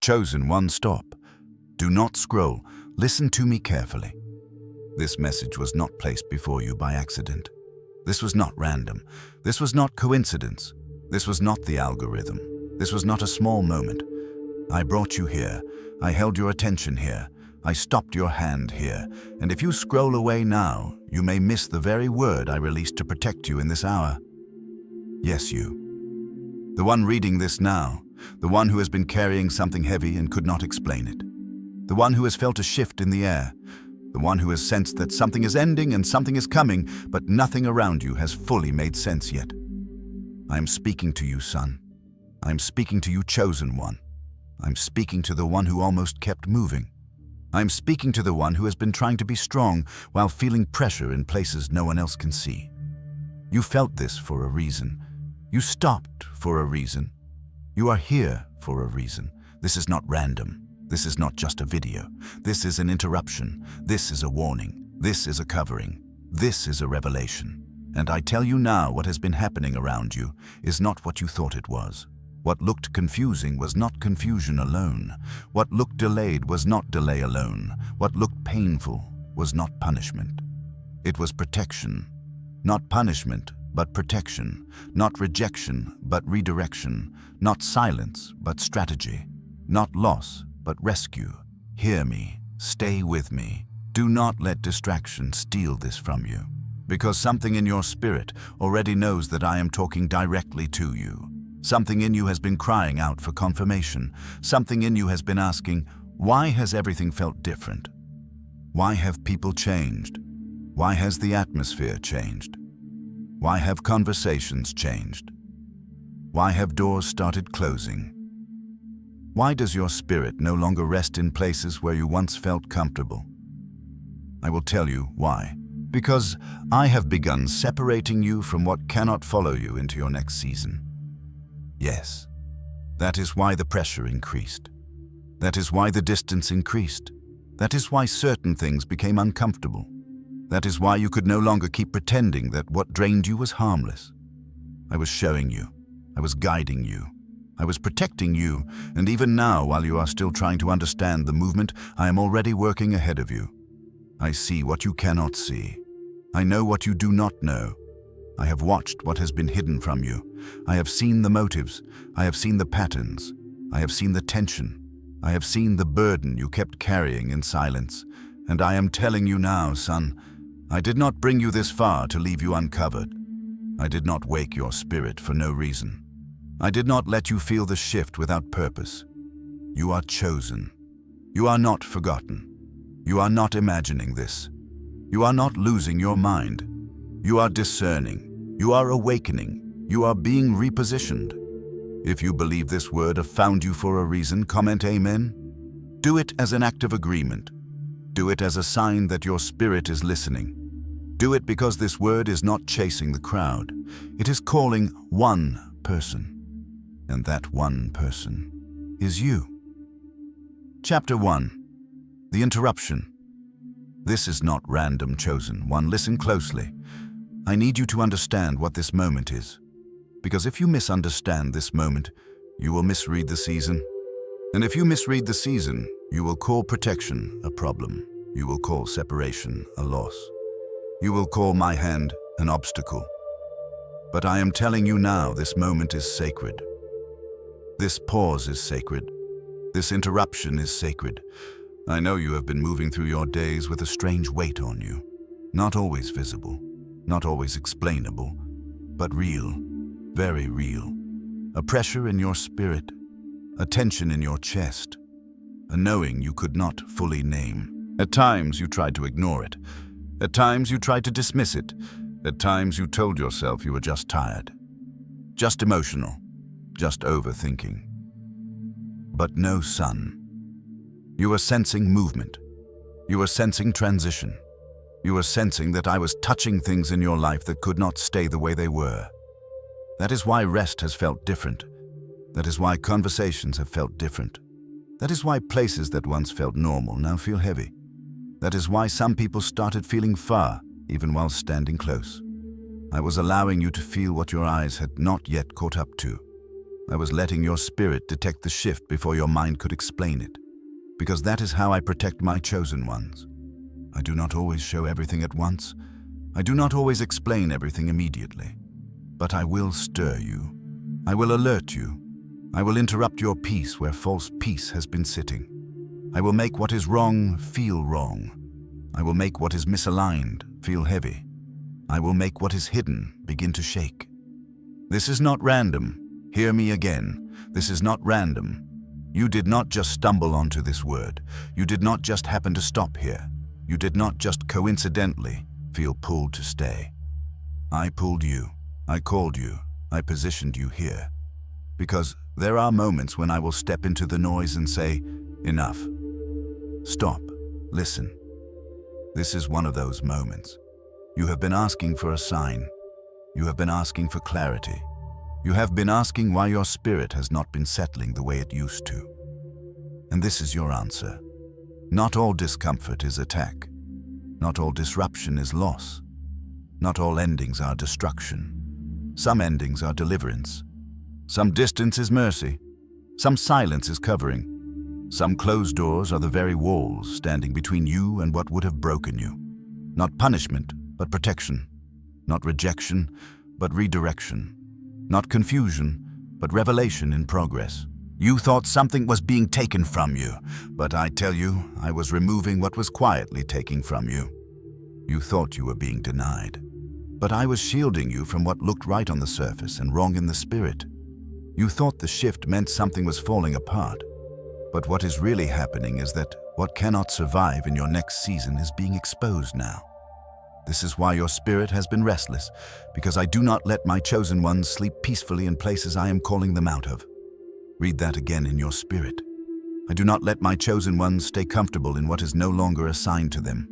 Chosen one, stop. Do not scroll. Listen to me carefully. This message was not placed before you by accident. This was not random. This was not coincidence. This was not the algorithm. This was not a small moment. I brought you here. I held your attention here. I stopped your hand here. And if you scroll away now, you may miss the very word I released to protect you in this hour. Yes, you. The one reading this now. The one who has been carrying something heavy and could not explain it. The one who has felt a shift in the air. The one who has sensed that something is ending and something is coming, but nothing around you has fully made sense yet. I am speaking to you, son. I am speaking to you, chosen one. I'm speaking to the one who almost kept moving. I'm speaking to the one who has been trying to be strong while feeling pressure in places no one else can see. You felt this for a reason. You stopped for a reason. You are here for a reason. This is not random. This is not just a video. This is an interruption. This is a warning. This is a covering. This is a revelation. And I tell you now, what has been happening around you is not what you thought it was. What looked confusing was not confusion alone. What looked delayed was not delay alone. What looked painful was not punishment. It was protection. Not punishment, but protection. Not rejection, but redirection. Not silence, but strategy. Not loss, but rescue. Hear me. Stay with me. Do not let distraction steal this from you. Because something in your spirit already knows that I am talking directly to you. Something in you has been crying out for confirmation. Something in you has been asking, why has everything felt different? Why have people changed? Why has the atmosphere changed? Why have conversations changed? Why have doors started closing? Why does your spirit no longer rest in places where you once felt comfortable? I will tell you why. Because I have begun separating you from what cannot follow you into your next season. Yes, that is why the pressure increased. That is why the distance increased. That is why certain things became uncomfortable. That is why you could no longer keep pretending that what drained you was harmless. I was showing you. I was guiding you. I was protecting you, and even now, while you are still trying to understand the movement, I am already working ahead of you. I see what you cannot see. I know what you do not know. I have watched what has been hidden from you. I have seen the motives. I have seen the patterns. I have seen the tension. I have seen the burden you kept carrying in silence. And I am telling you now, son, I did not bring you this far to leave you uncovered. I did not wake your spirit for no reason. I did not let you feel the shift without purpose. You are chosen. You are not forgotten. You are not imagining this. You are not losing your mind. You are discerning. You are awakening. You are being repositioned. If you believe this word have found you for a reason, comment amen. Do it as an act of agreement. Do it as a sign that your spirit is listening. Do it because this word is not chasing the crowd. It is calling one person. And that one person is you. Chapter 1. The Interruption. This is not random, chosen one. Listen closely. I need you to understand what this moment is. Because if you misunderstand this moment, you will misread the season. And if you misread the season, you will call protection a problem. You will call separation a loss. You will call my hand an obstacle. But I am telling you now, this moment is sacred. This pause is sacred. This interruption is sacred. I know you have been moving through your days with a strange weight on you. Not always visible, not always explainable, but real, very real. A pressure in your spirit, a tension in your chest, a knowing you could not fully name. At times you tried to ignore it. At times you tried to dismiss it. At times you told yourself you were just tired, just emotional, just overthinking. But no, son. You were sensing movement. You were sensing transition. You were sensing that I was touching things in your life that could not stay the way they were. That is why rest has felt different. That is why conversations have felt different. That is why places that once felt normal now feel heavy. That is why some people started feeling far, even while standing close. I was allowing you to feel what your eyes had not yet caught up to. I was letting your spirit detect the shift before your mind could explain it, because that is how I protect my chosen ones. I do not always show everything at once. I do not always explain everything immediately. But I will stir you. I will alert you. I will interrupt your peace where false peace has been sitting. I will make what is wrong feel wrong. I will make what is misaligned feel heavy. I will make what is hidden begin to shake. This is not random. Hear me again. This is not random. You did not just stumble onto this word. You did not just happen to stop here. You did not just coincidentally feel pulled to stay. I pulled you. I called you. I positioned you here. Because there are moments when I will step into the noise and say, enough. Stop. Listen. This is one of those moments. You have been asking for a sign. You have been asking for clarity. You have been asking why your spirit has not been settling the way it used to. And this is your answer. Not all discomfort is attack. Not all disruption is loss. Not all endings are destruction. Some endings are deliverance. Some distance is mercy. Some silence is covering. Some closed doors are the very walls standing between you and what would have broken you. Not punishment, but protection. Not rejection, but redirection. Not confusion, but revelation in progress. You thought something was being taken from you, but I tell you, I was removing what was quietly taken from you. You thought you were being denied, but I was shielding you from what looked right on the surface and wrong in the spirit. You thought the shift meant something was falling apart, but what is really happening is that what cannot survive in your next season is being exposed now. This is why your spirit has been restless, because I do not let my chosen ones sleep peacefully in places I am calling them out of. Read that again in your spirit. I do not let my chosen ones stay comfortable in what is no longer assigned to them.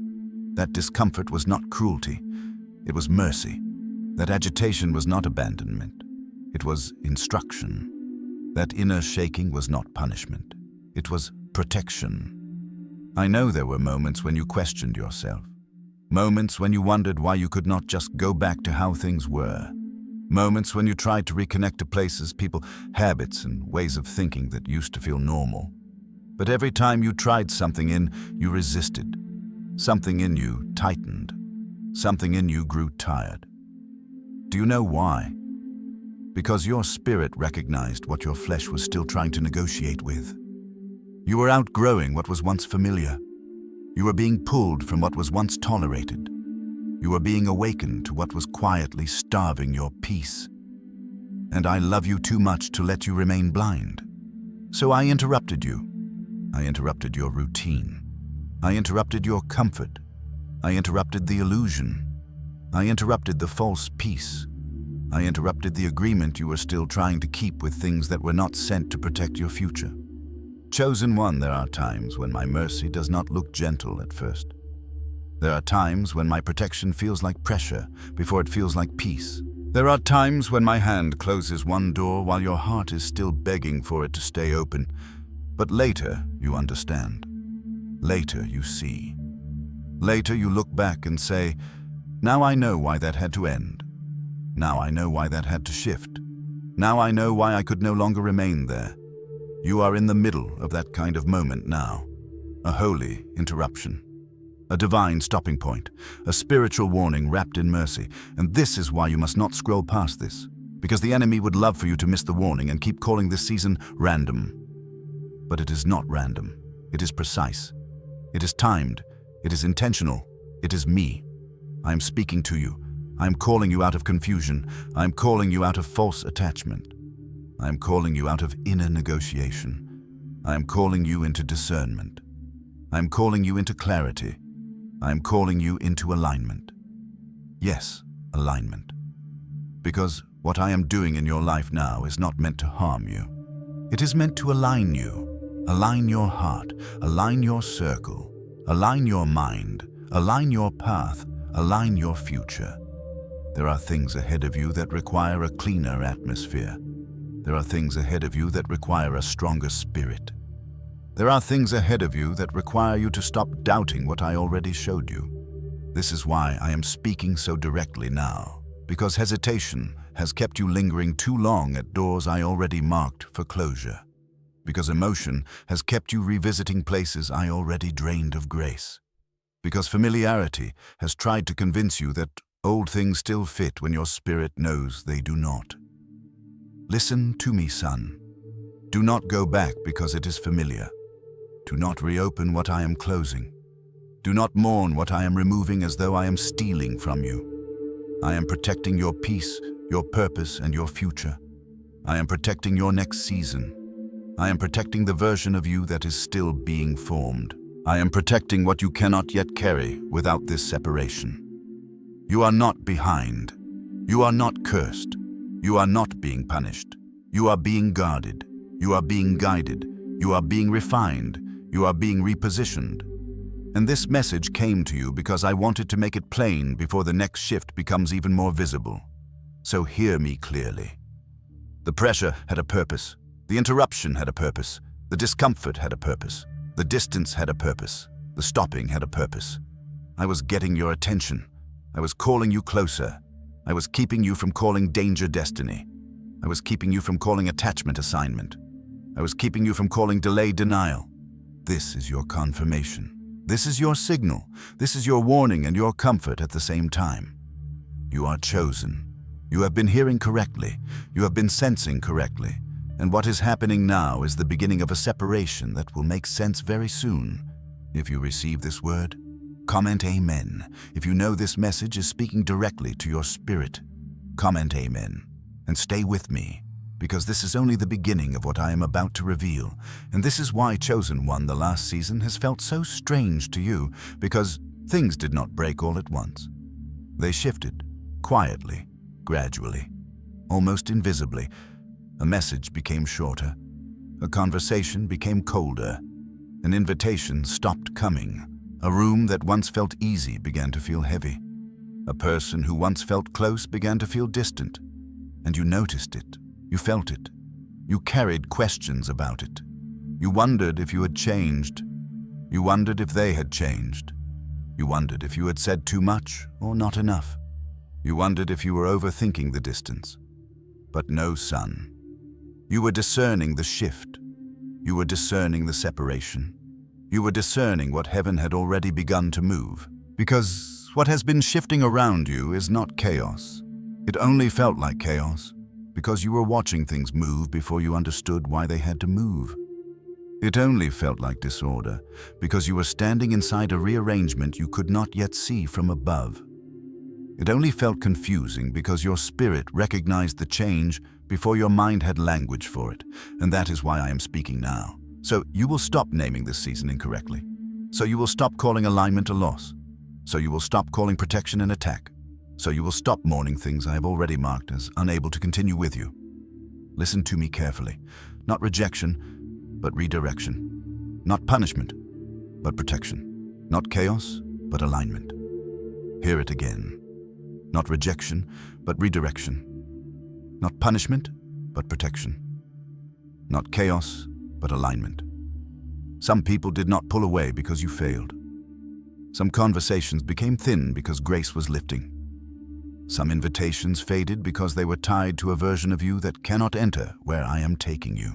That discomfort was not cruelty, it was mercy. That agitation was not abandonment, it was instruction. That inner shaking was not punishment, it was protection. I know there were moments when you questioned yourself. Moments when you wondered why you could not just go back to how things were. Moments when you tried to reconnect to places, people, habits, and ways of thinking that used to feel normal. But every time you tried something in, you resisted. Something in you tightened. Something in you grew tired. Do you know why? Because your spirit recognized what your flesh was still trying to negotiate with. You were outgrowing what was once familiar. You were being pulled from what was once tolerated. You were being awakened to what was quietly starving your peace. And I love you too much to let you remain blind. So I interrupted you. I interrupted your routine. I interrupted your comfort. I interrupted the illusion. I interrupted the false peace. I interrupted the agreement you were still trying to keep with things that were not sent to protect your future. Chosen one, there are times when my mercy does not look gentle at first. There are times when my protection feels like pressure before it feels like peace. There are times when my hand closes one door while your heart is still begging for it to stay open. But later, you understand. Later, you see. Later, you look back and say, now I know why that had to end. Now I know why that had to shift. Now I know why I could no longer remain there. You are in the middle of that kind of moment now. A holy interruption. A divine stopping point. A spiritual warning wrapped in mercy. And this is why you must not scroll past this. Because the enemy would love for you to miss the warning and keep calling this season random. But it is not random. It is precise. It is timed. It is intentional. It is me. I am speaking to you. I am calling you out of confusion. I am calling you out of false attachment. I am calling you out of inner negotiation. I am calling you into discernment. I am calling you into clarity. I am calling you into alignment. Yes, alignment. Because what I am doing in your life now is not meant to harm you. It is meant to align you. Align your heart. Align your circle. Align your mind. Align your path. Align your future. There are things ahead of you that require a cleaner atmosphere. There are things ahead of you that require a stronger spirit. There are things ahead of you that require you to stop doubting what I already showed you. This is why I am speaking so directly now, because hesitation has kept you lingering too long at doors I already marked for closure. Because emotion has kept you revisiting places I already drained of grace. Because familiarity has tried to convince you that old things still fit when your spirit knows they do not. Listen to me, son. Do not go back because it is familiar. Do not reopen what I am closing. Do not mourn what I am removing as though I am stealing from you. I am protecting your peace, your purpose, and your future. I am protecting your next season. I am protecting the version of you that is still being formed. I am protecting what you cannot yet carry without this separation. You are not behind. You are not cursed. You are not being punished. You are being guarded. You are being guided. You are being refined. You are being repositioned. And this message came to you because I wanted to make it plain before the next shift becomes even more visible. So hear me clearly. The pressure had a purpose. The interruption had a purpose. The discomfort had a purpose. The distance had a purpose. The stopping had a purpose. I was getting your attention. I was calling you closer. I was keeping you from calling danger destiny. I was keeping you from calling attachment assignment. I was keeping you from calling delay denial. This is your confirmation. This is your signal. This is your warning and your comfort at the same time. You are chosen. You have been hearing correctly. You have been sensing correctly. And what is happening now is the beginning of a separation that will make sense very soon. If you receive this word, comment Amen. If you know this message is speaking directly to your spirit, comment Amen. And stay with me, because this is only the beginning of what I am about to reveal. And this is why Chosen One the last season has felt so strange to you, because things did not break all at once. They shifted, quietly, gradually, almost invisibly. A message became shorter. A conversation became colder. An invitation stopped coming. A room that once felt easy began to feel heavy. A person who once felt close began to feel distant. And you noticed it. You felt it. You carried questions about it. You wondered if you had changed. You wondered if they had changed. You wondered if you had said too much or not enough. You wondered if you were overthinking the distance. But no, son. You were discerning the shift. You were discerning the separation. You were discerning what heaven had already begun to move. Because what has been shifting around you is not chaos. It only felt like chaos because you were watching things move before you understood why they had to move. It only felt like disorder because you were standing inside a rearrangement you could not yet see from above. It only felt confusing because your spirit recognized the change before your mind had language for it, and that is why I am speaking now. So you will stop naming this season incorrectly. So you will stop calling alignment a loss. So you will stop calling protection an attack. So you will stop mourning things I have already marked as unable to continue with you. Listen to me carefully. Not rejection, but redirection. Not punishment, but protection. Not chaos, but alignment. Hear it again. Not rejection, but redirection. Not punishment, but protection. Not chaos, but alignment. Some people did not pull away because you failed. Some conversations became thin because grace was lifting. Some invitations faded because they were tied to a version of you that cannot enter where I am taking you.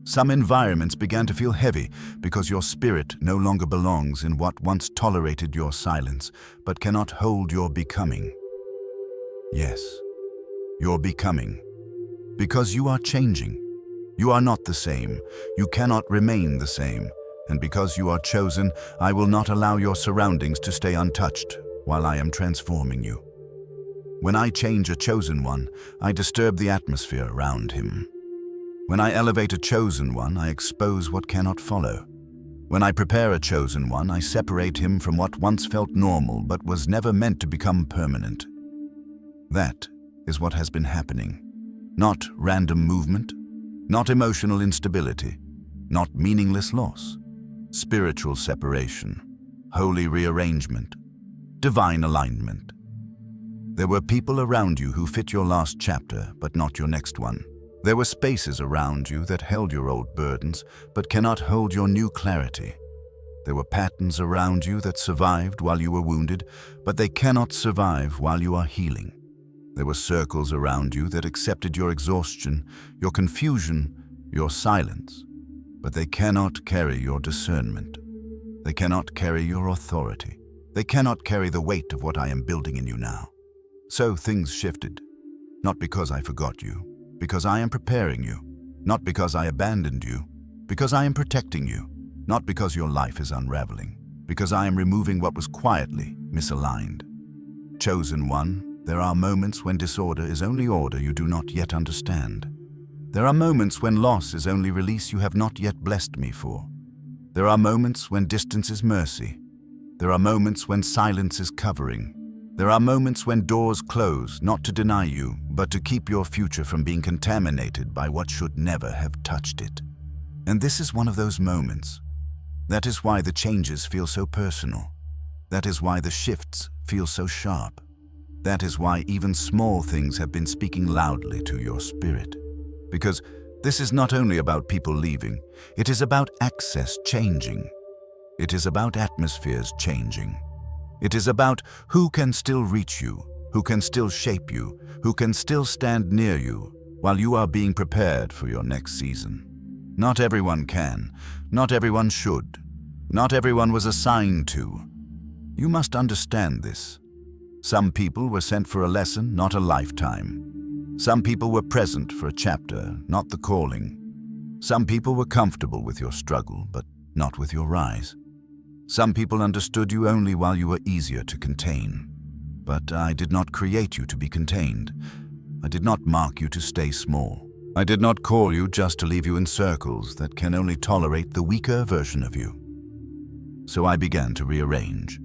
Some environments began to feel heavy because your spirit no longer belongs in what once tolerated your silence, but cannot hold your becoming. Yes, your becoming. Because you are changing. You are not the same. You cannot remain the same. And because you are chosen, I will not allow your surroundings to stay untouched while I am transforming you. When I change a chosen one, I disturb the atmosphere around him. When I elevate a chosen one, I expose what cannot follow. When I prepare a chosen one, I separate him from what once felt normal but was never meant to become permanent. That is what has been happening. Not random movement, not emotional instability, not meaningless loss. Spiritual separation, holy rearrangement, divine alignment. There were people around you who fit your last chapter, but not your next one. There were spaces around you that held your old burdens, but cannot hold your new clarity. There were patterns around you that survived while you were wounded, but they cannot survive while you are healing. There were circles around you that accepted your exhaustion, your confusion, your silence, but they cannot carry your discernment. They cannot carry your authority. They cannot carry the weight of what I am building in you now. So things shifted, not because I forgot you, because I am preparing you, not because I abandoned you, because I am protecting you, not because your life is unraveling, because I am removing what was quietly misaligned. Chosen one, there are moments when disorder is only order you do not yet understand. There are moments when loss is only release you have not yet blessed me for. There are moments when distance is mercy. There are moments when silence is covering. There are moments when doors close, not to deny you, but to keep your future from being contaminated by what should never have touched it. And this is one of those moments. That is why the changes feel so personal. That is why the shifts feel so sharp. That is why even small things have been speaking loudly to your spirit. Because this is not only about people leaving, it is about access changing. It is about atmospheres changing. It is about who can still reach you, who can still shape you, who can still stand near you while you are being prepared for your next season. Not everyone can, not everyone should, not everyone was assigned to. You must understand this. Some people were sent for a lesson, not a lifetime. Some people were present for a chapter, not the calling. Some people were comfortable with your struggle, but not with your rise. Some people understood you only while you were easier to contain. But I did not create you to be contained. I did not mark you to stay small. I did not call you just to leave you in circles that can only tolerate the weaker version of you. So I began to rearrange.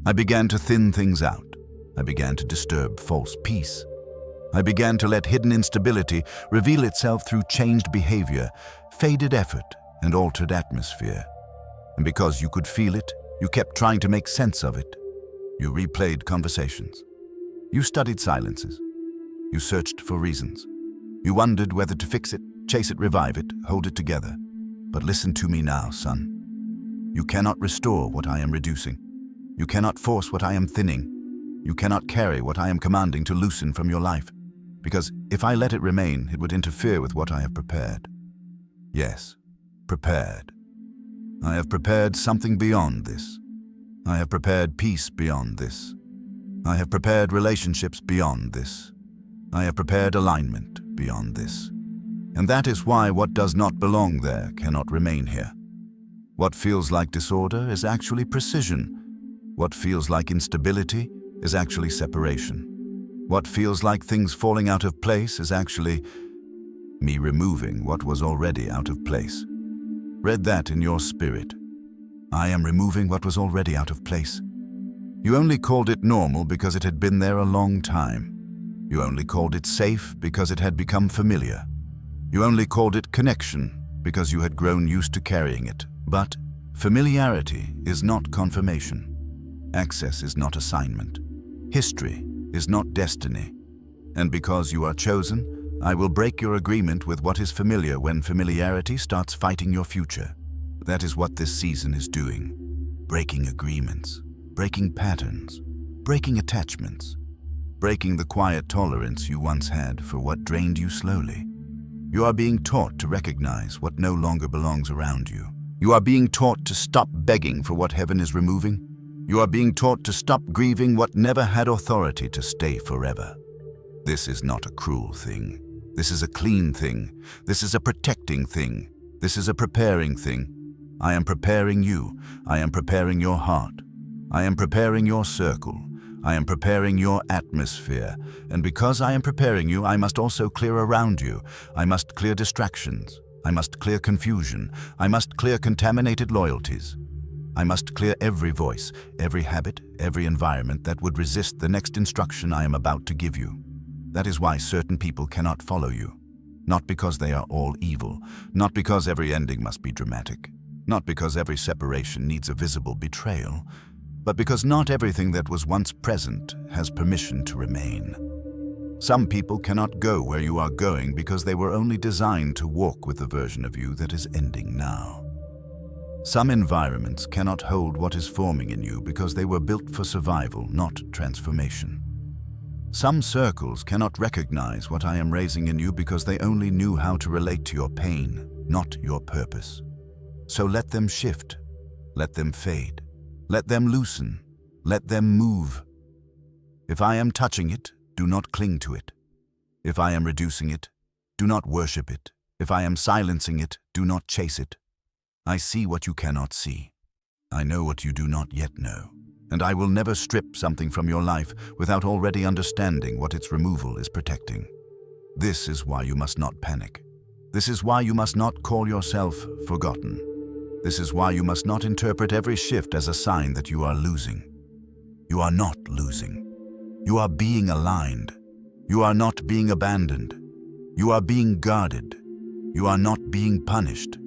I began to thin things out. I began to disturb false peace. I began to let hidden instability reveal itself through changed behavior, faded effort, and altered atmosphere. And because you could feel it, you kept trying to make sense of it. You replayed conversations. You studied silences. You searched for reasons. You wondered whether to fix it, chase it, revive it, hold it together. But listen to me now, son. You cannot restore what I am reducing. You cannot force what I am thinning. You cannot carry what I am commanding to loosen from your life. Because if I let it remain, it would interfere with what I have prepared. Yes, prepared. I have prepared something beyond this. I have prepared peace beyond this. I have prepared relationships beyond this. I have prepared alignment beyond this. And that is why what does not belong there cannot remain here. What feels like disorder is actually precision. What feels like instability is actually separation. What feels like things falling out of place is actually me removing what was already out of place. Read that in your spirit. I am removing what was already out of place. You only called it normal because it had been there a long time. You only called it safe because it had become familiar. You only called it connection because you had grown used to carrying it. But familiarity is not confirmation. Access is not assignment. History is not destiny. And because you are chosen, I will break your agreement with what is familiar when familiarity starts fighting your future. That is what this season is doing. Breaking agreements, breaking patterns, breaking attachments, breaking the quiet tolerance you once had for what drained you slowly. You are being taught to recognize what no longer belongs around you. You are being taught to stop begging for what heaven is removing. You are being taught to stop grieving what never had authority to stay forever. This is not a cruel thing. This is a clean thing. This is a protecting thing. This is a preparing thing. I am preparing you. I am preparing your heart. I am preparing your circle. I am preparing your atmosphere. And because I am preparing you, I must also clear around you. I must clear distractions. I must clear confusion. I must clear contaminated loyalties. I must clear every voice, every habit, every environment that would resist the next instruction I am about to give you. That is why certain people cannot follow you. Not because they are all evil, not because every ending must be dramatic, not because every separation needs a visible betrayal, but because not everything that was once present has permission to remain. Some people cannot go where you are going because they were only designed to walk with the version of you that is ending now. Some environments cannot hold what is forming in you because they were built for survival, not transformation. Some circles cannot recognize what I am raising in you because they only knew how to relate to your pain, not your purpose. So let them shift, let them fade, let them loosen, let them move. If I am touching it, do not cling to it. If I am reducing it, do not worship it. If I am silencing it, do not chase it. I see what you cannot see. I know what you do not yet know. And I will never strip something from your life without already understanding what its removal is protecting. This is why you must not panic. This is why you must not call yourself forgotten. This is why you must not interpret every shift as a sign that you are losing. You are not losing. You are being aligned. You are not being abandoned. You are being guarded. You are not being punished.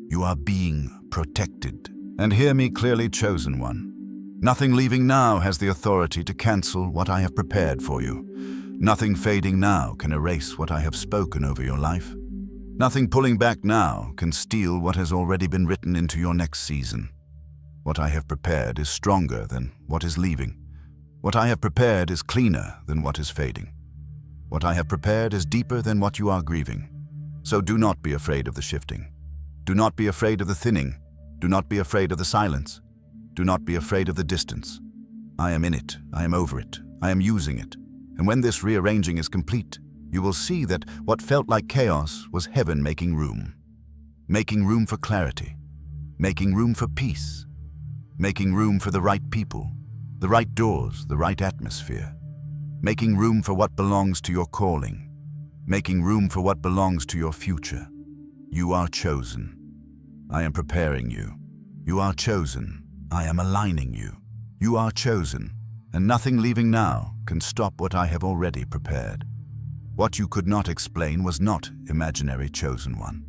You are being protected. And hear me clearly, chosen one. Nothing leaving now has the authority to cancel what I have prepared for you. Nothing fading now can erase what I have spoken over your life. Nothing pulling back now can steal what has already been written into your next season. What I have prepared is stronger than what is leaving. What I have prepared is cleaner than what is fading. What I have prepared is deeper than what you are grieving. So do not be afraid of the shifting. Do not be afraid of the thinning. Do not be afraid of the silence. Do not be afraid of the distance. I am in it. I am over it. I am using it. And when this rearranging is complete, you will see that what felt like chaos was heaven making room. Making room for clarity. Making room for peace. Making room for the right people, the right doors, the right atmosphere. Making room for what belongs to your calling. Making room for what belongs to your future. You are chosen. I am preparing you. You are chosen. I am aligning you. You are chosen, and nothing leaving now can stop what I have already prepared. What you could not explain was not imaginary, chosen one.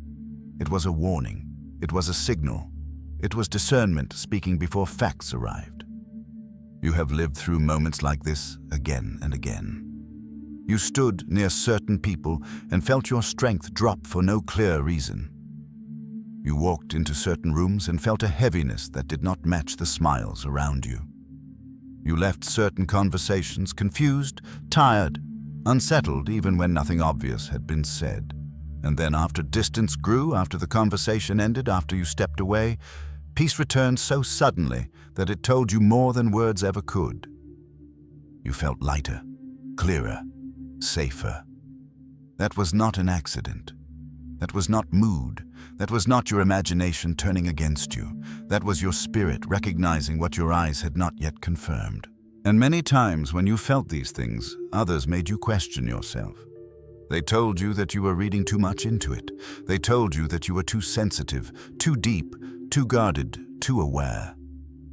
It was a warning. It was a signal. It was discernment speaking before facts arrived. You have lived through moments like this again and again. You stood near certain people and felt your strength drop for no clear reason. You walked into certain rooms and felt a heaviness that did not match the smiles around you. You left certain conversations confused, tired, unsettled even when nothing obvious had been said. And then after distance grew, after the conversation ended, after you stepped away, peace returned so suddenly that it told you more than words ever could. You felt lighter, clearer, safer. That was not an accident. That was not mood. That was not your imagination turning against you. That was your spirit recognizing what your eyes had not yet confirmed. And many times when you felt these things, others made you question yourself. They told you that you were reading too much into it. They told you that you were too sensitive, too deep, too guarded, too aware.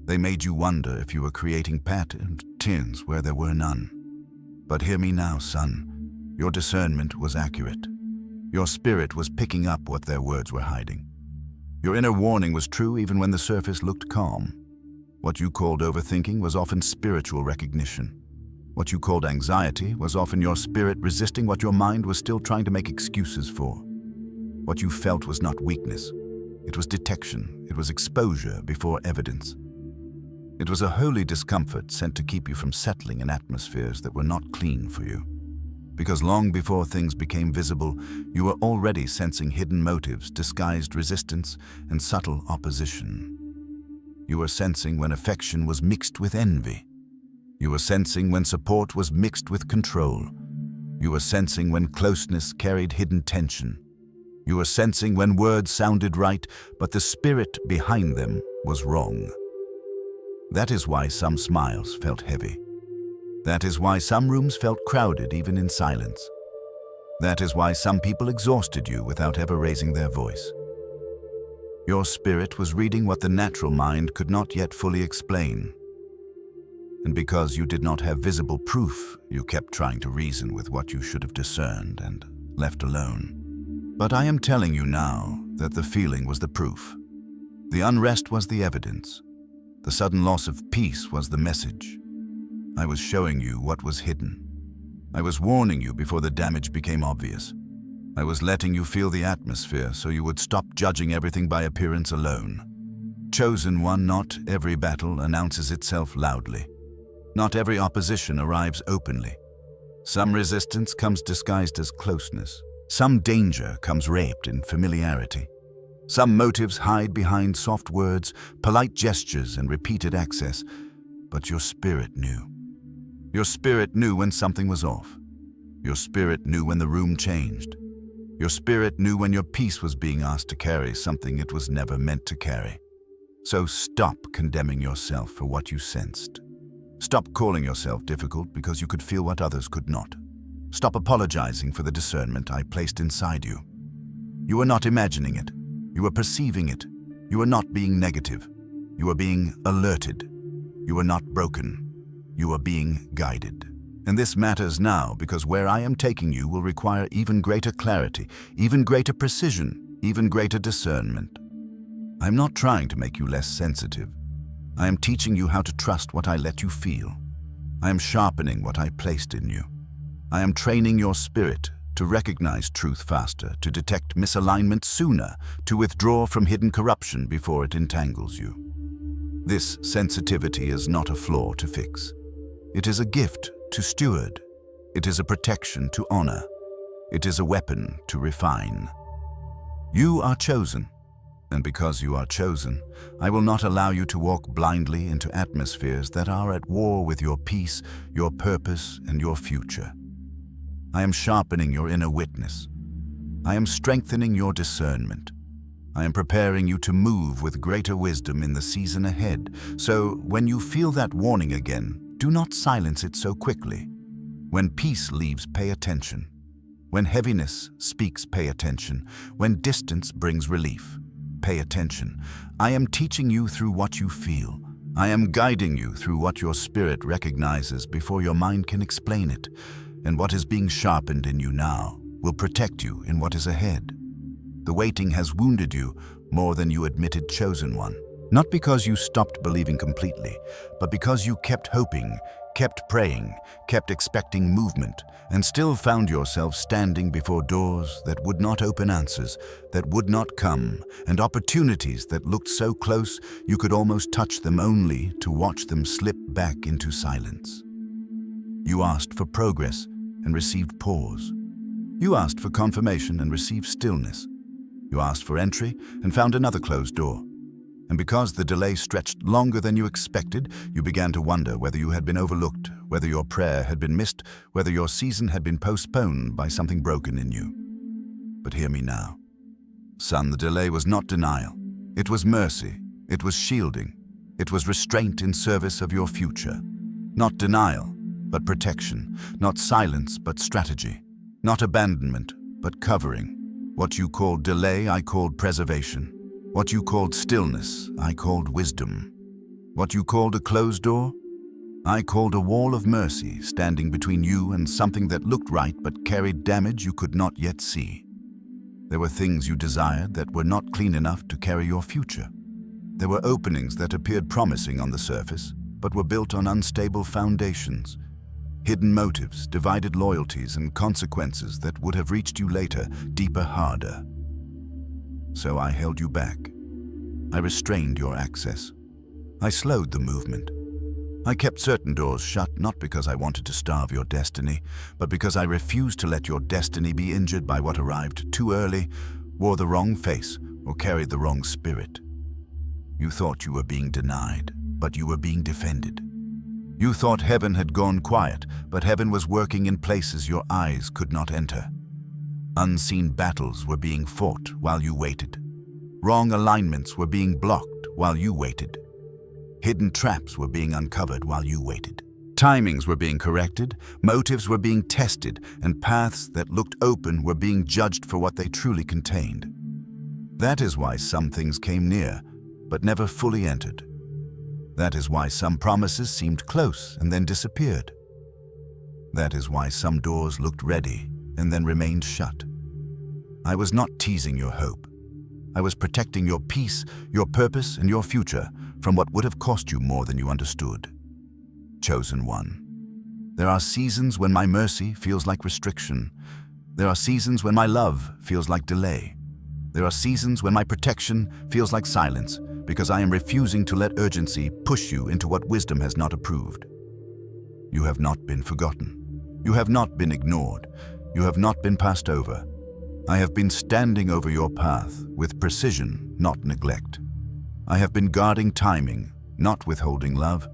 They made you wonder if you were creating patterns where there were none. But hear me now, son. Your discernment was accurate. Your spirit was picking up what their words were hiding. Your inner warning was true even when the surface looked calm. What you called overthinking was often spiritual recognition. What you called anxiety was often your spirit resisting what your mind was still trying to make excuses for. What you felt was not weakness. It was detection. It was exposure before evidence. It was a holy discomfort sent to keep you from settling in atmospheres that were not clean for you. Because long before things became visible, you were already sensing hidden motives, disguised resistance, and subtle opposition. You were sensing when affection was mixed with envy. You were sensing when support was mixed with control. You were sensing when closeness carried hidden tension. You were sensing when words sounded right, but the spirit behind them was wrong. That is why some smiles felt heavy. That is why some rooms felt crowded even in silence. That is why some people exhausted you without ever raising their voice. Your spirit was reading what the natural mind could not yet fully explain. And because you did not have visible proof, you kept trying to reason with what you should have discerned and left alone. But I am telling you now that the feeling was the proof. The unrest was the evidence. The sudden loss of peace was the message. I was showing you what was hidden. I was warning you before the damage became obvious. I was letting you feel the atmosphere so you would stop judging everything by appearance alone. Chosen one, not every battle announces itself loudly. Not every opposition arrives openly. Some resistance comes disguised as closeness. Some danger comes wrapped in familiarity. Some motives hide behind soft words, polite gestures, and repeated access. But your spirit knew. Your spirit knew when something was off. Your spirit knew when the room changed. Your spirit knew when your peace was being asked to carry something it was never meant to carry. So stop condemning yourself for what you sensed. Stop calling yourself difficult because you could feel what others could not. Stop apologizing for the discernment I placed inside you. You were not imagining it. You were perceiving it. You were not being negative. You were being alerted. You were not broken. You were being guided. And this matters now because where I am taking you will require even greater clarity, even greater precision, even greater discernment. I'm not trying to make you less sensitive. I am teaching you how to trust what I let you feel. I am sharpening what I placed in you. I am training your spirit to recognize truth faster, to detect misalignment sooner, to withdraw from hidden corruption before it entangles you. This sensitivity is not a flaw to fix. It is a gift to steward. It is a protection to honor. It is a weapon to refine. You are chosen. And because you are chosen, I will not allow you to walk blindly into atmospheres that are at war with your peace, your purpose, and your future. I am sharpening your inner witness. I am strengthening your discernment. I am preparing you to move with greater wisdom in the season ahead. So when you feel that warning again, do not silence it so quickly. When peace leaves, pay attention. When heaviness speaks, pay attention. When distance brings relief, pay attention. I am teaching you through what you feel. I am guiding you through what your spirit recognizes before your mind can explain it. And what is being sharpened in you now will protect you in what is ahead. The waiting has wounded you more than you admitted, chosen one. Not because you stopped believing completely, but because you kept hoping, kept praying, kept expecting movement, and still found yourself standing before doors that would not open, answers that would not come, and opportunities that looked so close you could almost touch them only to watch them slip back into silence. You asked for progress and received pause. You asked for confirmation and received stillness. You asked for entry and found another closed door. And because the delay stretched longer than you expected, you began to wonder whether you had been overlooked, whether your prayer had been missed, whether your season had been postponed by something broken in you. But hear me now. Son, the delay was not denial. It was mercy. It was shielding. It was restraint in service of your future. Not denial, but protection. Not silence, but strategy. Not abandonment, but covering. What you called delay, I called preservation. What you called stillness, I called wisdom. What you called a closed door, I called a wall of mercy standing between you and something that looked right but carried damage you could not yet see. There were things you desired that were not clean enough to carry your future. There were openings that appeared promising on the surface, but were built on unstable foundations. Hidden motives, divided loyalties, and consequences that would have reached you later, deeper, harder. So I held you back. I restrained your access. I slowed the movement. I kept certain doors shut not because I wanted to starve your destiny, but because I refused to let your destiny be injured by what arrived too early, wore the wrong face, or carried the wrong spirit. You thought you were being denied, but you were being defended. You thought heaven had gone quiet, but heaven was working in places your eyes could not enter. Unseen battles were being fought while you waited. Wrong alignments were being blocked while you waited. Hidden traps were being uncovered while you waited. Timings were being corrected, motives were being tested, and paths that looked open were being judged for what they truly contained. That is why some things came near, but never fully entered. That is why some promises seemed close and then disappeared. That is why some doors looked ready and then remained shut. I was not teasing your hope. I was protecting your peace, your purpose, and your future from what would have cost you more than you understood. Chosen one. There are seasons when my mercy feels like restriction. There are seasons when my love feels like delay. There are seasons when my protection feels like silence, because I am refusing to let urgency push you into what wisdom has not approved. You have not been forgotten. You have not been ignored. You have not been passed over. I have been standing over your path with precision, not neglect. I have been guarding timing, not withholding love.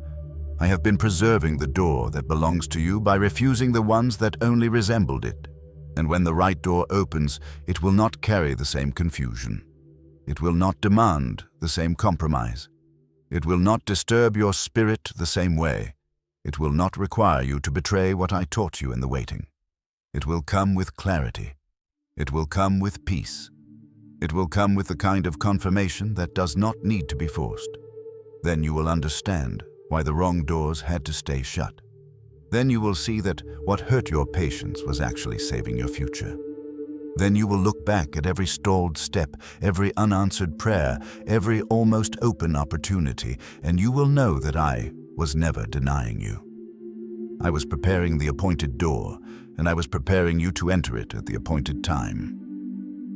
I have been preserving the door that belongs to you by refusing the ones that only resembled it. And when the right door opens, it will not carry the same confusion. It will not demand the same compromise. It will not disturb your spirit the same way. It will not require you to betray what I taught you in the waiting. It will come with clarity. It will come with peace. It will come with the kind of confirmation that does not need to be forced. Then you will understand why the wrong doors had to stay shut. Then you will see that what hurt your patience was actually saving your future. Then you will look back at every stalled step, every unanswered prayer, every almost open opportunity, and you will know that I was never denying you. I was preparing the appointed door, and I was preparing you to enter it at the appointed time.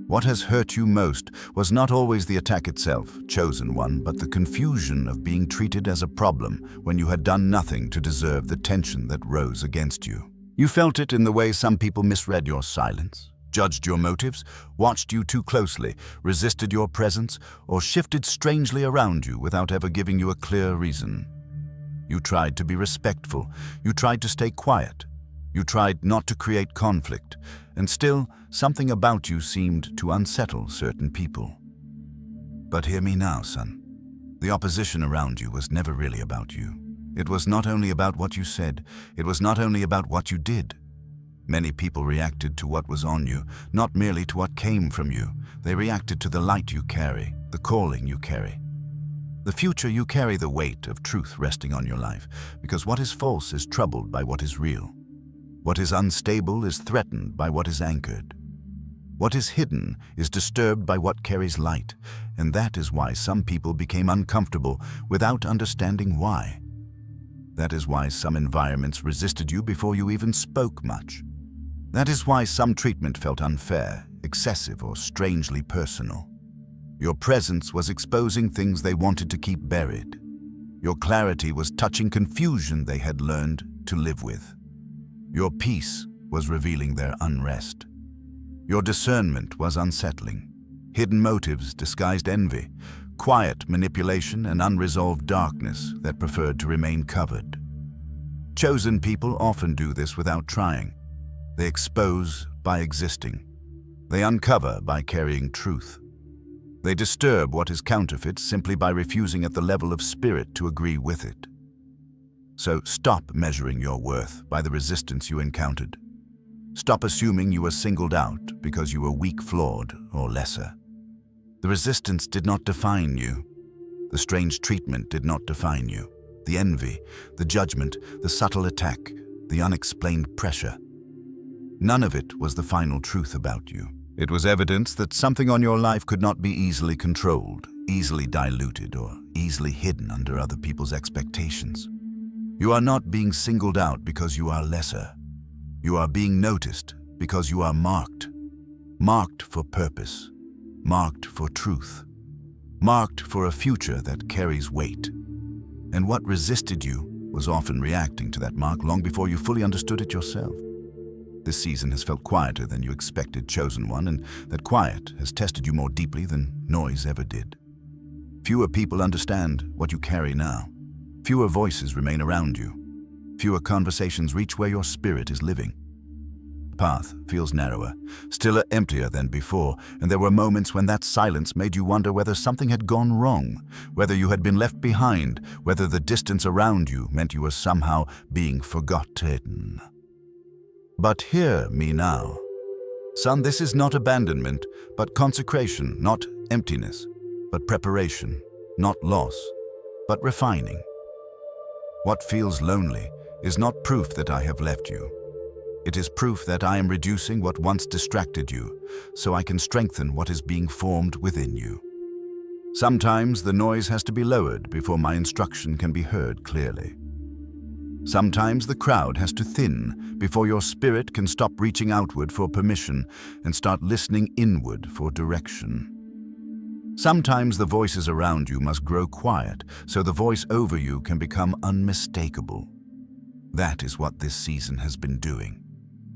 What has hurt you most was not always the attack itself, chosen one, but the confusion of being treated as a problem when you had done nothing to deserve the tension that rose against you. You felt it in the way some people misread your silence, judged your motives, watched you too closely, resisted your presence, or shifted strangely around you without ever giving you a clear reason. You tried to be respectful. You tried to stay quiet. You tried not to create conflict, and still, something about you seemed to unsettle certain people. But hear me now, son. The opposition around you was never really about you. It was not only about what you said, it was not only about what you did. Many people reacted to what was on you, not merely to what came from you. They reacted to the light you carry, the calling you carry. The future you carry the weight of truth resting on your life, because what is false is troubled by what is real. What is unstable is threatened by what is anchored. What is hidden is disturbed by what carries light, and that is why some people became uncomfortable without understanding why. That is why some environments resisted you before you even spoke much. That is why some treatment felt unfair, excessive, or strangely personal. Your presence was exposing things they wanted to keep buried. Your clarity was touching confusion they had learned to live with. Your peace was revealing their unrest. Your discernment was unsettling. Hidden motives disguised envy, quiet manipulation, and unresolved darkness that preferred to remain covered. Chosen people often do this without trying. They expose by existing. They uncover by carrying truth. They disturb what is counterfeit simply by refusing at the level of spirit to agree with it. So stop measuring your worth by the resistance you encountered. Stop assuming you were singled out because you were weak, flawed, or lesser. The resistance did not define you. The strange treatment did not define you. The envy, the judgment, the subtle attack, the unexplained pressure. None of it was the final truth about you. It was evidence that something on your life could not be easily controlled, easily diluted, or easily hidden under other people's expectations. You are not being singled out because you are lesser. You are being noticed because you are marked. Marked for purpose. Marked for truth. Marked for a future that carries weight. And what resisted you was often reacting to that mark long before you fully understood it yourself. This season has felt quieter than you expected, chosen one, and that quiet has tested you more deeply than noise ever did. Fewer people understand what you carry now. Fewer voices remain around you. Fewer conversations reach where your spirit is living. The path feels narrower, still emptier than before, and there were moments when that silence made you wonder whether something had gone wrong, whether you had been left behind, whether the distance around you meant you were somehow being forgotten. But hear me now. Son, this is not abandonment, but consecration, not emptiness, but preparation, not loss, but refining. What feels lonely is not proof that I have left you. It is proof that I am reducing what once distracted you, so I can strengthen what is being formed within you. Sometimes the noise has to be lowered before my instruction can be heard clearly. Sometimes the crowd has to thin before your spirit can stop reaching outward for permission and start listening inward for direction. Sometimes the voices around you must grow quiet so the voice over you can become unmistakable. That is what this season has been doing.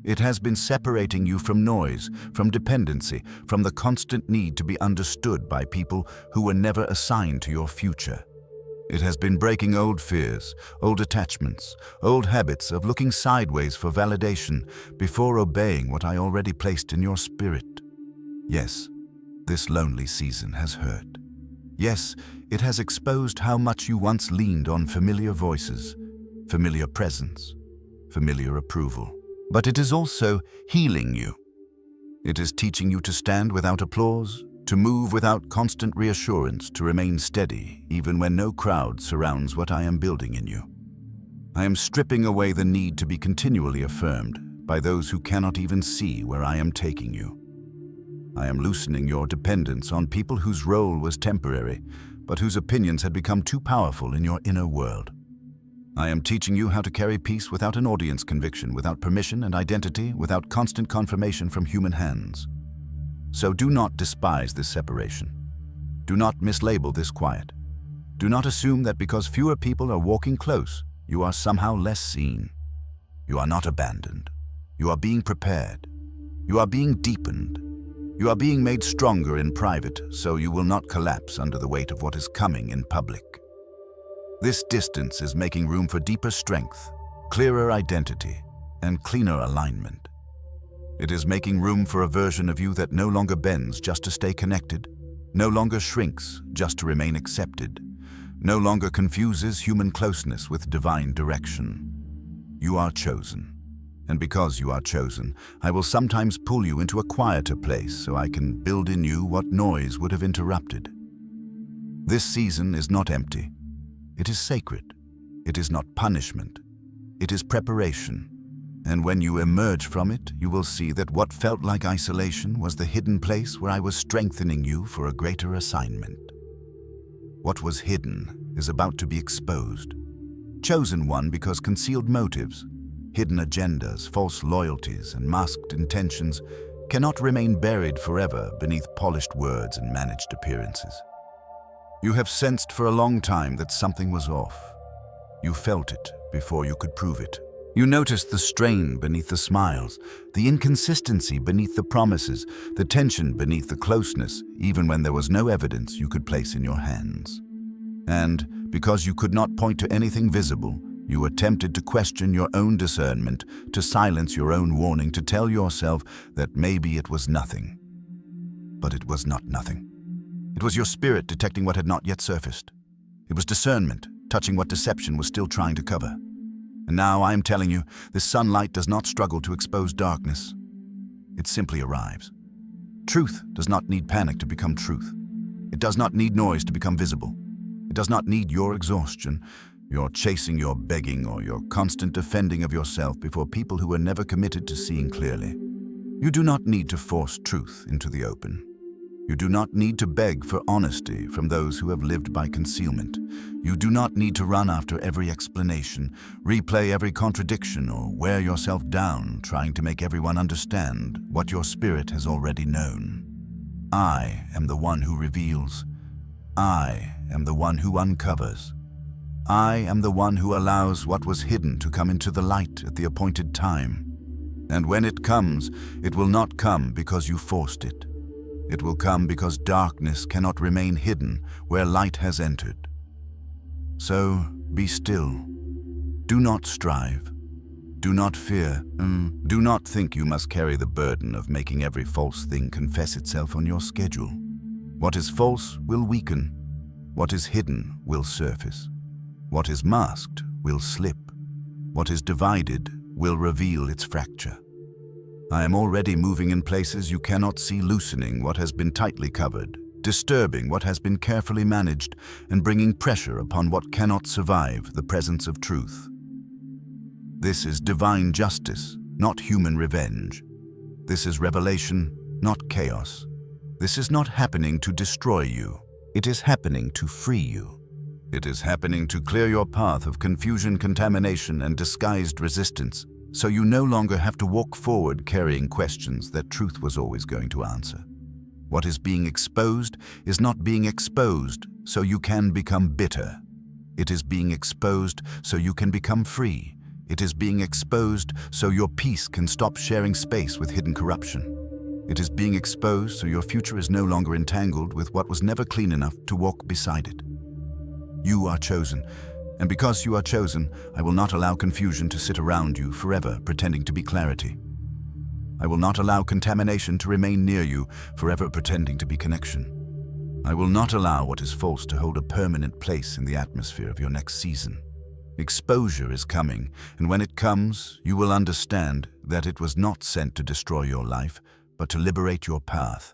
It has been separating you from noise, from dependency, from the constant need to be understood by people who were never assigned to your future. It has been breaking old fears, old attachments, old habits of looking sideways for validation before obeying what I already placed in your spirit. Yes, this lonely season has hurt. Yes, it has exposed how much you once leaned on familiar voices, familiar presence, familiar approval. But it is also healing you. It is teaching you to stand without applause, to move without constant reassurance, to remain steady even when no crowd surrounds what I am building in you. I am stripping away the need to be continually affirmed by those who cannot even see where I am taking you. I am loosening your dependence on people whose role was temporary, but whose opinions had become too powerful in your inner world. I am teaching you how to carry peace without an audience conviction, without permission and identity, without constant confirmation from human hands. So do not despise this separation. Do not mislabel this quiet. Do not assume that because fewer people are walking close, you are somehow less seen. You are not abandoned. You are being prepared. You are being deepened. You are being made stronger in private, so you will not collapse under the weight of what is coming in public. This distance is making room for deeper strength, clearer identity, and cleaner alignment. It is making room for a version of you that no longer bends just to stay connected, no longer shrinks just to remain accepted, no longer confuses human closeness with divine direction. You are chosen. And because you are chosen, I will sometimes pull you into a quieter place so I can build in you what noise would have interrupted. This season is not empty. It is sacred. It is not punishment. It is preparation. And when you emerge from it, you will see that what felt like isolation was the hidden place where I was strengthening you for a greater assignment. What was hidden is about to be exposed. Chosen one because concealed motives, hidden agendas, false loyalties, and masked intentions cannot remain buried forever beneath polished words and managed appearances. You have sensed for a long time that something was off. You felt it before you could prove it. You noticed the strain beneath the smiles, the inconsistency beneath the promises, the tension beneath the closeness, even when there was no evidence you could place in your hands. And because you could not point to anything visible, you attempted to question your own discernment, to silence your own warning, to tell yourself that maybe it was nothing. But it was not nothing. It was your spirit detecting what had not yet surfaced. It was discernment, touching what deception was still trying to cover. And now I am telling you, this sunlight does not struggle to expose darkness. It simply arrives. Truth does not need panic to become truth. It does not need noise to become visible. It does not need your exhaustion, your chasing, your begging, or your constant defending of yourself before people who were never committed to seeing clearly. You do not need to force truth into the open. You do not need to beg for honesty from those who have lived by concealment. You do not need to run after every explanation, replay every contradiction, or wear yourself down trying to make everyone understand what your spirit has already known. I am the one who reveals. I am the one who uncovers. I am the one who allows what was hidden to come into the light at the appointed time. And when it comes, it will not come because you forced it. It will come because darkness cannot remain hidden where light has entered. So be still. Do not strive. Do not fear. Do not think you must carry the burden of making every false thing confess itself on your schedule. What is false will weaken. What is hidden will surface. What is masked will slip. What is divided will reveal its fracture. I am already moving in places you cannot see, loosening what has been tightly covered, disturbing what has been carefully managed, and bringing pressure upon what cannot survive the presence of truth. This is divine justice, not human revenge. This is revelation, not chaos. This is not happening to destroy you. It is happening to free you. It is happening to clear your path of confusion, contamination, and disguised resistance, so you no longer have to walk forward carrying questions that truth was always going to answer. What is being exposed is not being exposed so you can become bitter. It is being exposed so you can become free. It is being exposed so your peace can stop sharing space with hidden corruption. It is being exposed so your future is no longer entangled with what was never clean enough to walk beside it. You are chosen, and because you are chosen, I will not allow confusion to sit around you forever pretending to be clarity. I will not allow contamination to remain near you, forever pretending to be connection. I will not allow what is false to hold a permanent place in the atmosphere of your next season. Exposure is coming, and when it comes, you will understand that it was not sent to destroy your life, but to liberate your path.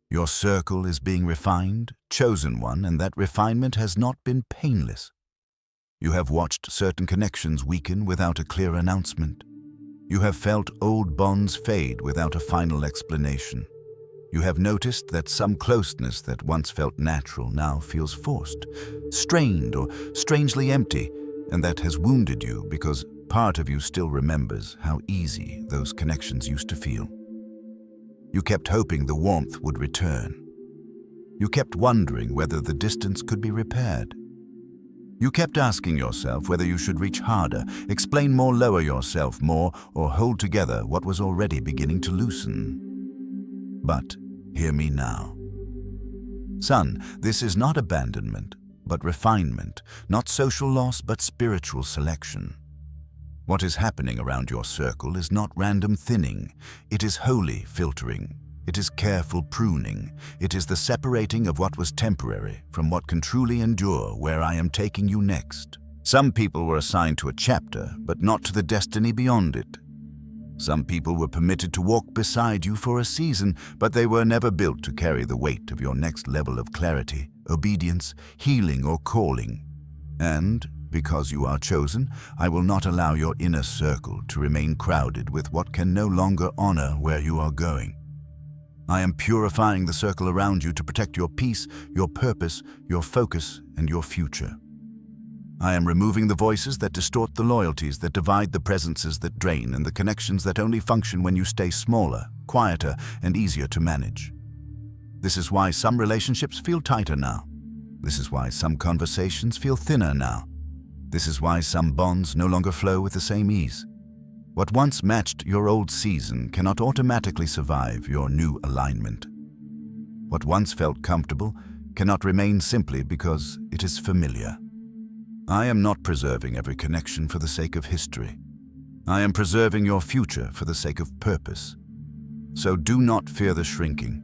Your circle is being refined, chosen one, and that refinement has not been painless. You have watched certain connections weaken without a clear announcement. You have felt old bonds fade without a final explanation. You have noticed that some closeness that once felt natural now feels forced, strained, or strangely empty, and that has wounded you because part of you still remembers how easy those connections used to feel. You kept hoping the warmth would return. You kept wondering whether the distance could be repaired. You kept asking yourself whether you should reach harder, explain more, lower yourself more, or hold together what was already beginning to loosen. But hear me now. Son, this is not abandonment, but refinement, not social loss, but spiritual selection. What is happening around your circle is not random thinning. It is holy filtering. It is careful pruning. It is the separating of what was temporary from what can truly endure where I am taking you next. Some people were assigned to a chapter, but not to the destiny beyond it. Some people were permitted to walk beside you for a season, but they were never built to carry the weight of your next level of clarity, obedience, healing, or calling. And because you are chosen, I will not allow your inner circle to remain crowded with what can no longer honor where you are going. I am purifying the circle around you to protect your peace, your purpose, your focus, and your future. I am removing the voices that distort the loyalties that divide, the presences that drain, and the connections that only function when you stay smaller, quieter, and easier to manage. This is why some relationships feel tighter now. This is why some conversations feel thinner now. This is why some bonds no longer flow with the same ease. What once matched your old season cannot automatically survive your new alignment. What once felt comfortable cannot remain simply because it is familiar. I am not preserving every connection for the sake of history. I am preserving your future for the sake of purpose. So do not fear the shrinking.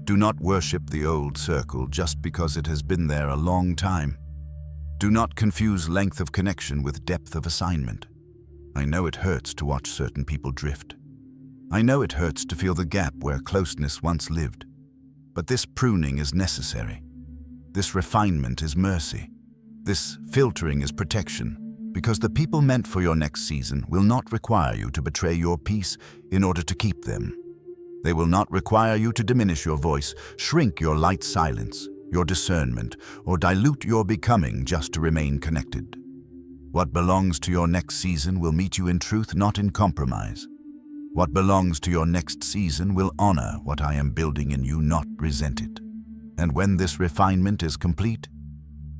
Do not worship the old circle just because it has been there a long time. Do not confuse length of connection with depth of assignment. I know it hurts to watch certain people drift. I know it hurts to feel the gap where closeness once lived. But this pruning is necessary. This refinement is mercy. This filtering is protection, because the people meant for your next season will not require you to betray your peace in order to keep them. They will not require you to diminish your voice, shrink your light silence, your discernment, or dilute your becoming just to remain connected. What belongs to your next season will meet you in truth, not in compromise. What belongs to your next season will honor what I am building in you, not resent it. And when this refinement is complete,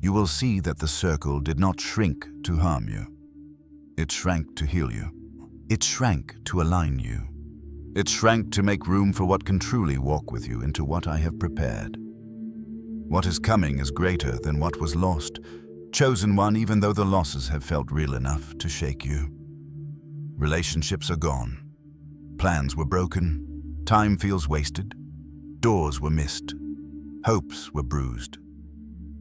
you will see that the circle did not shrink to harm you. It shrank to heal you. It shrank to align you. It shrank to make room for what can truly walk with you into what I have prepared. What is coming is greater than what was lost, chosen one even though the losses have felt real enough to shake you. Relationships are gone. Plans were broken. Time feels wasted. Doors were missed. Hopes were bruised.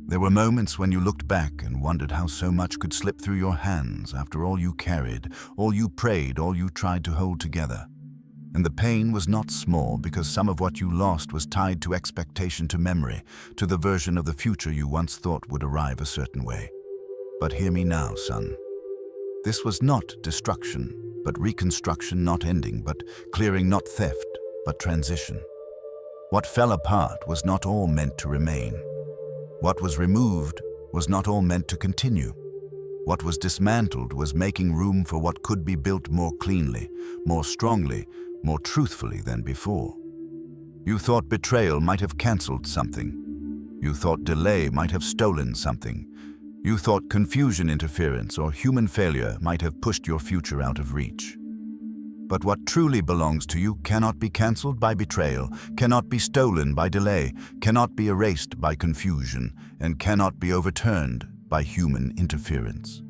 There were moments when you looked back and wondered how so much could slip through your hands after all you carried, all you prayed, all you tried to hold together. And the pain was not small because some of what you lost was tied to expectation, to memory, to the version of the future you once thought would arrive a certain way. But hear me now, son. This was not destruction, but reconstruction, not ending, but clearing, not theft, but transition. What fell apart was not all meant to remain. What was removed was not all meant to continue. What was dismantled was making room for what could be built more cleanly, more strongly, more truthfully than before. You thought betrayal might have cancelled something. You thought delay might have stolen something. You thought confusion, interference, or human failure might have pushed your future out of reach. But what truly belongs to you cannot be cancelled by betrayal, cannot be stolen by delay, cannot be erased by confusion, and cannot be overturned by human interference.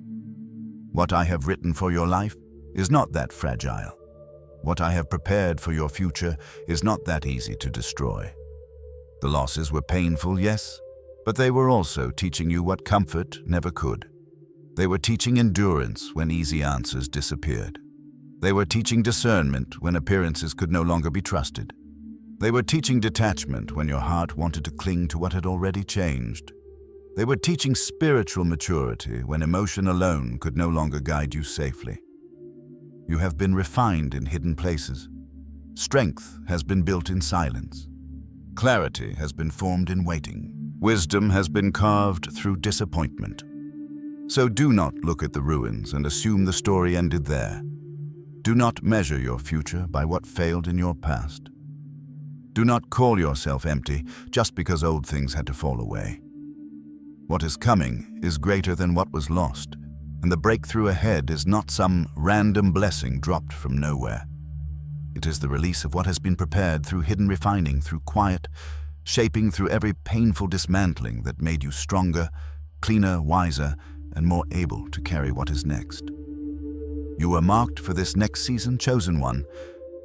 What I have written for your life is not that fragile. What I have prepared for your future is not that easy to destroy. The losses were painful, yes, but they were also teaching you what comfort never could. They were teaching endurance when easy answers disappeared. They were teaching discernment when appearances could no longer be trusted. They were teaching detachment when your heart wanted to cling to what had already changed. They were teaching spiritual maturity when emotion alone could no longer guide you safely. You have been refined in hidden places. Strength has been built in silence. Clarity has been formed in waiting. Wisdom has been carved through disappointment. So do not look at the ruins and assume the story ended there. Do not measure your future by what failed in your past. Do not call yourself empty just because old things had to fall away. What is coming is greater than what was lost, and the breakthrough ahead is not some random blessing dropped from nowhere. It is the release of what has been prepared through hidden refining, through quiet shaping, through every painful dismantling that made you stronger, cleaner, wiser, and more able to carry what is next. You were marked for this next season, chosen one,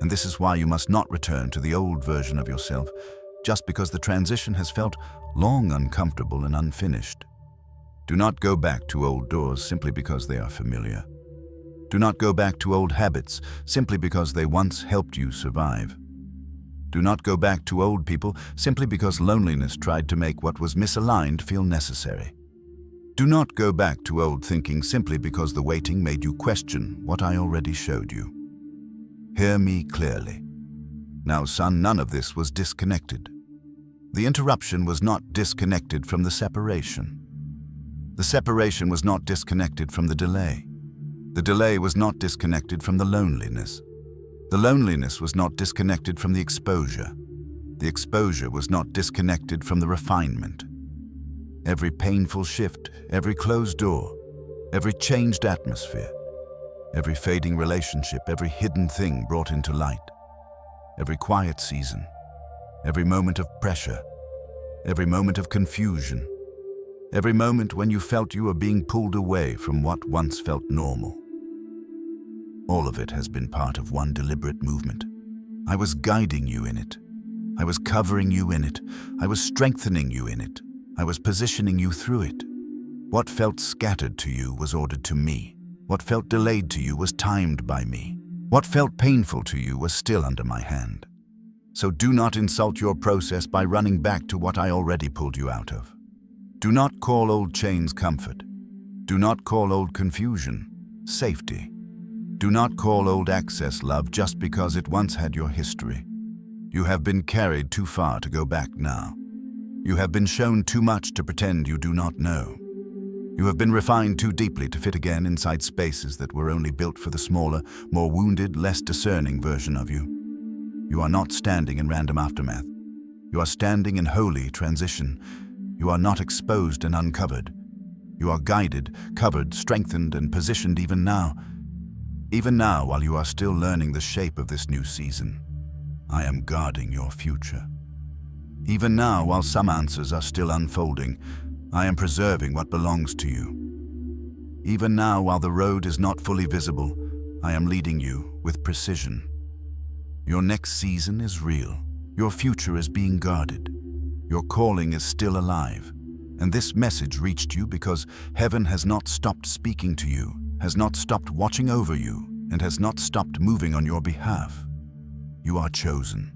and this is why you must not return to the old version of yourself just because the transition has felt long uncomfortable and unfinished. Do not go back to old doors simply because they are familiar. Do not go back to old habits simply because they once helped you survive. Do not go back to old people simply because loneliness tried to make what was misaligned feel necessary. Do not go back to old thinking simply because the waiting made you question what I already showed you. Hear me clearly. Now, son, none of this was disconnected. The interruption was not disconnected from the separation. The separation was not disconnected from the delay. The delay was not disconnected from the loneliness. The loneliness was not disconnected from the exposure. The exposure was not disconnected from the refinement. Every painful shift, every closed door, every changed atmosphere, every fading relationship, every hidden thing brought into light, every quiet season, every moment of pressure, every moment of confusion, every moment when you felt you were being pulled away from what once felt normal. All of it has been part of one deliberate movement. I was guiding you in it. I was covering you in it. I was strengthening you in it. I was positioning you through it. What felt scattered to you was ordered to me. What felt delayed to you was timed by me. What felt painful to you was still under my hand. So do not insult your process by running back to what I already pulled you out of. Do not call old chains comfort. Do not call old confusion safety. Do not call old access love just because it once had your history. You have been carried too far to go back now. You have been shown too much to pretend you do not know. You have been refined too deeply to fit again inside spaces that were only built for the smaller, more wounded, less discerning version of you. You are not standing in random aftermath. You are standing in holy transition. You are not exposed and uncovered. You are guided, covered, strengthened, and positioned even now. Even now, while you are still learning the shape of this new season, I am guarding your future. Even now, while some answers are still unfolding, I am preserving what belongs to you. Even now, while the road is not fully visible, I am leading you with precision. Your next season is real. Your future is being guarded. Your calling is still alive. And this message reached you because heaven has not stopped speaking to you, has not stopped watching over you, and has not stopped moving on your behalf. You are chosen.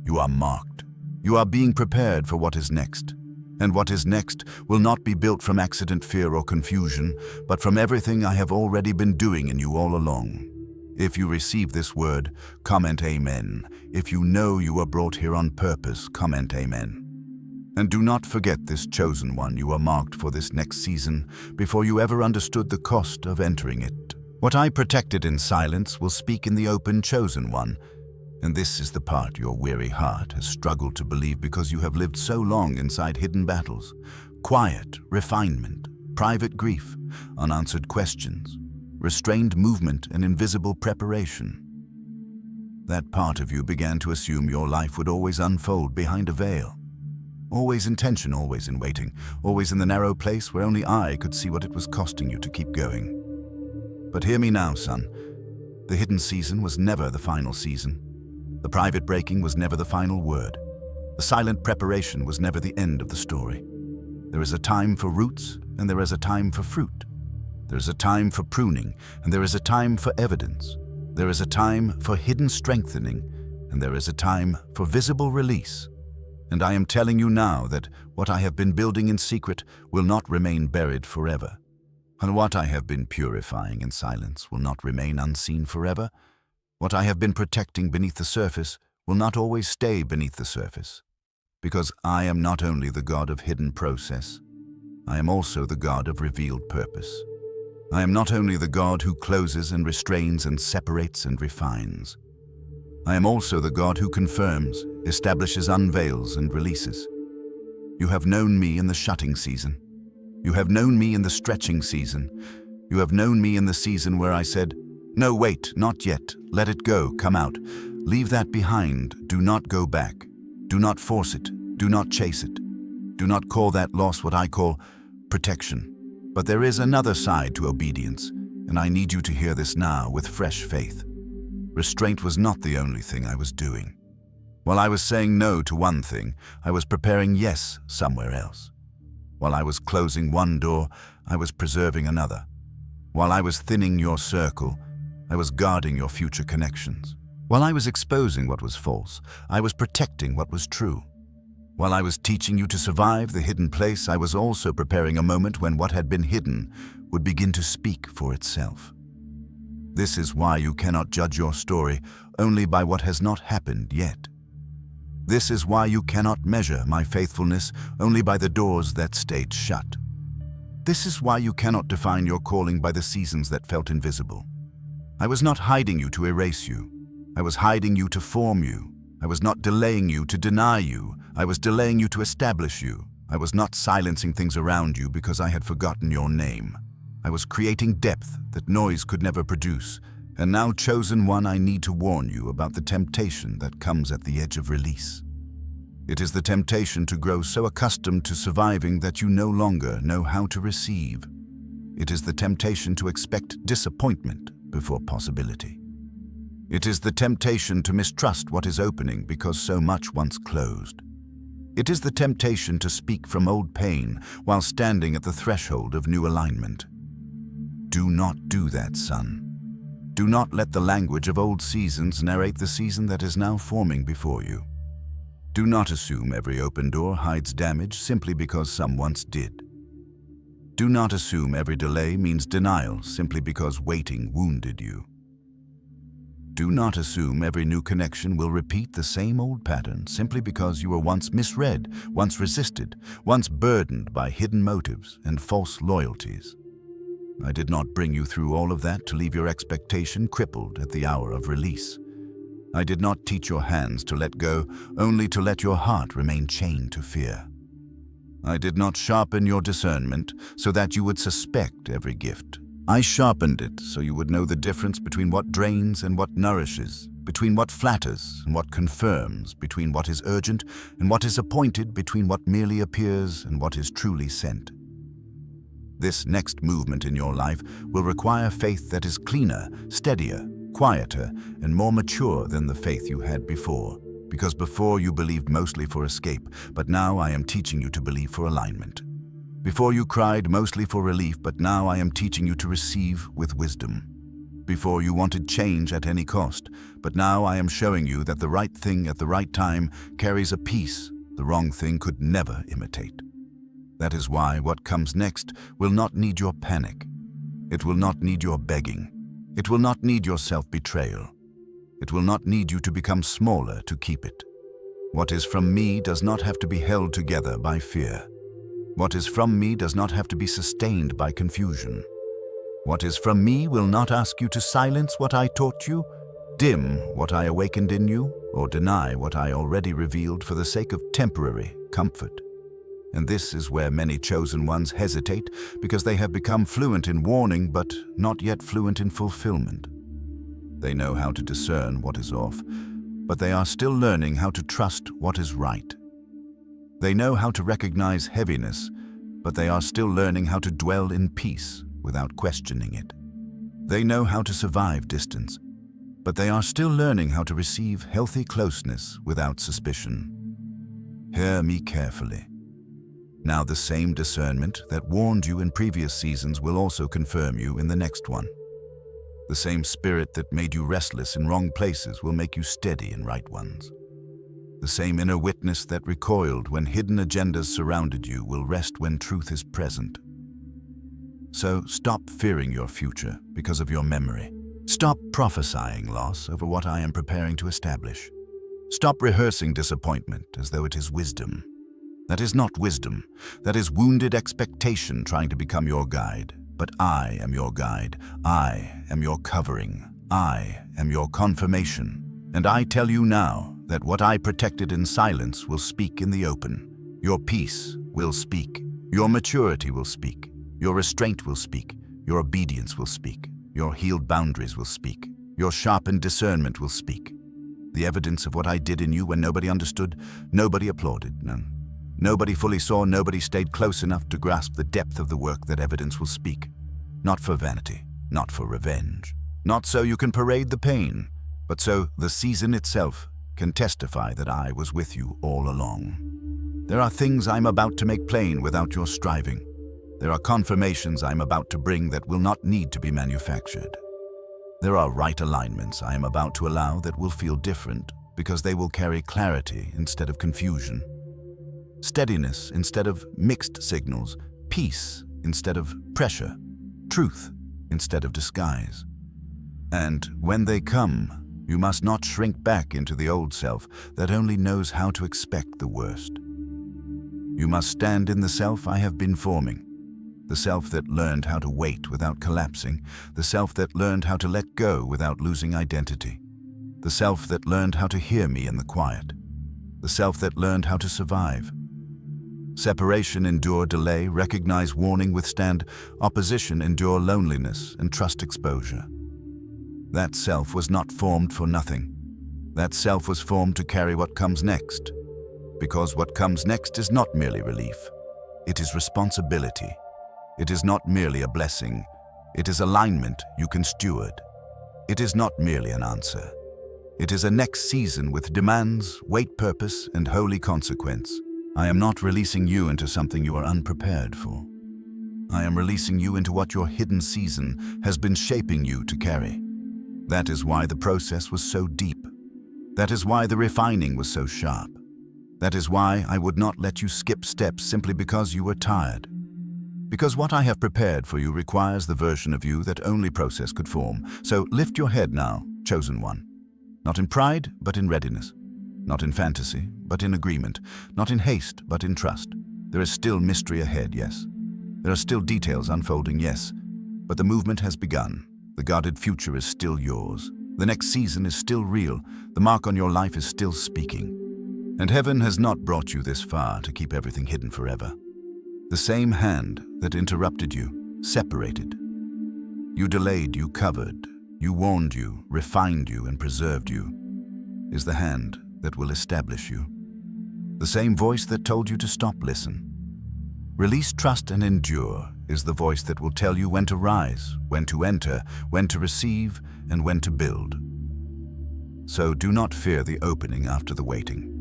You are marked. You are being prepared for what is next. And what is next will not be built from accident, fear, or confusion, but from everything I have already been doing in you all along. If you receive this word, comment Amen. If you know you were brought here on purpose, comment Amen. And do not forget this chosen one you are marked for this next season before you ever understood the cost of entering it. What I protected in silence will speak in the open, chosen one. And this is the part your weary heart has struggled to believe because you have lived so long inside hidden battles. Quiet refinement, private grief, unanswered questions, restrained movement, and invisible preparation. That part of you began to assume your life would always unfold behind a veil. Always in tension, always in waiting, always in the narrow place where only I could see what it was costing you to keep going. But hear me now, son. The hidden season was never the final season. The private breaking was never the final word. The silent preparation was never the end of the story. There is a time for roots, and there is a time for fruit. There is a time for pruning, and there is a time for evidence. There is a time for hidden strengthening, and there is a time for visible release. And I am telling you now that what I have been building in secret will not remain buried forever. And what I have been purifying in silence will not remain unseen forever. What I have been protecting beneath the surface will not always stay beneath the surface. Because I am not only the God of hidden process, I am also the God of revealed purpose. I am not only the God who closes and restrains and separates and refines. I am also the God who confirms, establishes, unveils, and releases. You have known me in the shutting season. You have known me in the stretching season. You have known me in the season where I said, "No, wait, not yet. Let it go, come out. Leave that behind. Do not go back. Do not force it. Do not chase it. Do not call that loss what I call protection. But there is another side to obedience, and I need you to hear this now with fresh faith. Restraint was not the only thing I was doing. While I was saying no to one thing, I was preparing yes somewhere else. While I was closing one door, I was preserving another. While I was thinning your circle, I was guarding your future connections. While I was exposing what was false, I was protecting what was true. While I was teaching you to survive the hidden place, I was also preparing a moment when what had been hidden would begin to speak for itself. This is why you cannot judge your story only by what has not happened yet. This is why you cannot measure my faithfulness only by the doors that stayed shut. This is why you cannot define your calling by the seasons that felt invisible. I was not hiding you to erase you. I was hiding you to form you. I was not delaying you to deny you. I was delaying you to establish you. I was not silencing things around you because I had forgotten your name. I was creating depth that noise could never produce. And now, chosen one, I need to warn you about the temptation that comes at the edge of release. It is the temptation to grow so accustomed to surviving that you no longer know how to receive. It is the temptation to expect disappointment before possibility. It is the temptation to mistrust what is opening because so much once closed. It is the temptation to speak from old pain while standing at the threshold of new alignment. Do not do that, son. Do not let the language of old seasons narrate the season that is now forming before you. Do not assume every open door hides damage simply because some once did. Do not assume every delay means denial simply because waiting wounded you. Do not assume every new connection will repeat the same old pattern simply because you were once misread, once resisted, once burdened by hidden motives and false loyalties. I did not bring you through all of that to leave your expectation crippled at the hour of release. I did not teach your hands to let go, only to let your heart remain chained to fear. I did not sharpen your discernment so that you would suspect every gift. I sharpened it so you would know the difference between what drains and what nourishes, between what flatters and what confirms, between what is urgent and what is appointed, between what merely appears and what is truly sent. This next movement in your life will require faith that is cleaner, steadier, quieter, and more mature than the faith you had before. Because before you believed mostly for escape, but now I am teaching you to believe for alignment. Before you cried mostly for relief, but now I am teaching you to receive with wisdom. Before you wanted change at any cost, but now I am showing you that the right thing at the right time carries a peace the wrong thing could never imitate. That is why what comes next will not need your panic. It will not need your begging. It will not need your self-betrayal. It will not need you to become smaller to keep it. What is from me does not have to be held together by fear. What is from me does not have to be sustained by confusion. What is from me will not ask you to silence what I taught you, dim what I awakened in you, or deny what I already revealed for the sake of temporary comfort. And this is where many chosen ones hesitate, because they have become fluent in warning but not yet fluent in fulfillment. They know how to discern what is off, but they are still learning how to trust what is right. They know how to recognize heaviness, but they are still learning how to dwell in peace without questioning it. They know how to survive distance, but they are still learning how to receive healthy closeness without suspicion. Hear me carefully. Now the same discernment that warned you in previous seasons will also confirm you in the next one. The same spirit that made you restless in wrong places will make you steady in right ones. The same inner witness that recoiled when hidden agendas surrounded you will rest when truth is present. So stop fearing your future because of your memory. Stop prophesying loss over what I am preparing to establish. Stop rehearsing disappointment as though it is wisdom. That is not wisdom. That is wounded expectation trying to become your guide. But I am your guide. I am your covering. I am your confirmation. And I tell you now that what I protected in silence will speak in the open. Your peace will speak. Your maturity will speak. Your restraint will speak. Your obedience will speak. Your healed boundaries will speak. Your sharpened discernment will speak. The evidence of what I did in you when nobody understood, nobody applauded, nobody fully saw, nobody stayed close enough to grasp the depth of the work that evidence will speak. Not for vanity, not for revenge. Not so you can parade the pain, but so the season itself can testify that I was with you all along. There are things I'm about to make plain without your striving. There are confirmations I'm about to bring that will not need to be manufactured. There are right alignments I am about to allow that will feel different because they will carry clarity instead of confusion. Steadiness instead of mixed signals, peace instead of pressure, truth instead of disguise. And when they come, you must not shrink back into the old self that only knows how to expect the worst. You must stand in the self I have been forming, the self that learned how to wait without collapsing, the self that learned how to let go without losing identity, the self that learned how to hear me in the quiet, the self that learned how to survive. Separation, endure delay, recognize warning, withstand opposition, endure loneliness, and trust exposure. That self was not formed for nothing. That self was formed to carry what comes next. Because what comes next is not merely relief. It is responsibility. It is not merely a blessing. It is alignment you can steward. It is not merely an answer. It is a next season with demands, weight, purpose, and holy consequence. I am not releasing you into something you are unprepared for. I am releasing you into what your hidden season has been shaping you to carry. That is why the process was so deep. That is why the refining was so sharp. That is why I would not let you skip steps simply because you were tired. Because what I have prepared for you requires the version of you that only process could form. So lift your head now, chosen one. Not in pride, but in readiness. Not in fantasy, but in agreement. Not in haste, but in trust. There is still mystery ahead, yes. There are still details unfolding, yes. But the movement has begun. The guarded future is still yours. The next season is still real. The mark on your life is still speaking. And heaven has not brought you this far to keep everything hidden forever. The same hand that interrupted you, separated. You delayed, you covered, you warned you, refined you, and preserved you, is the hand that will establish you. The same voice that told you to stop, listen. Release, trust, and endure is the voice that will tell you when to rise, when to enter, when to receive, and when to build. So do not fear the opening after the waiting.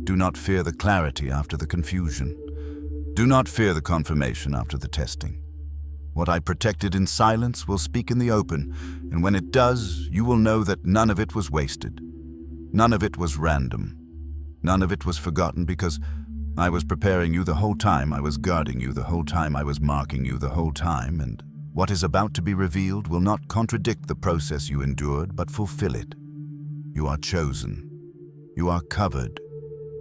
Do not fear the clarity after the confusion. Do not fear the confirmation after the testing. What I protected in silence will speak in the open, and when it does, you will know that none of it was wasted. None of it was random. None of it was forgotten, because I was preparing you the whole time, I was guarding you the whole time, I was marking you the whole time, and what is about to be revealed will not contradict the process you endured, but fulfill it. You are chosen. You are covered.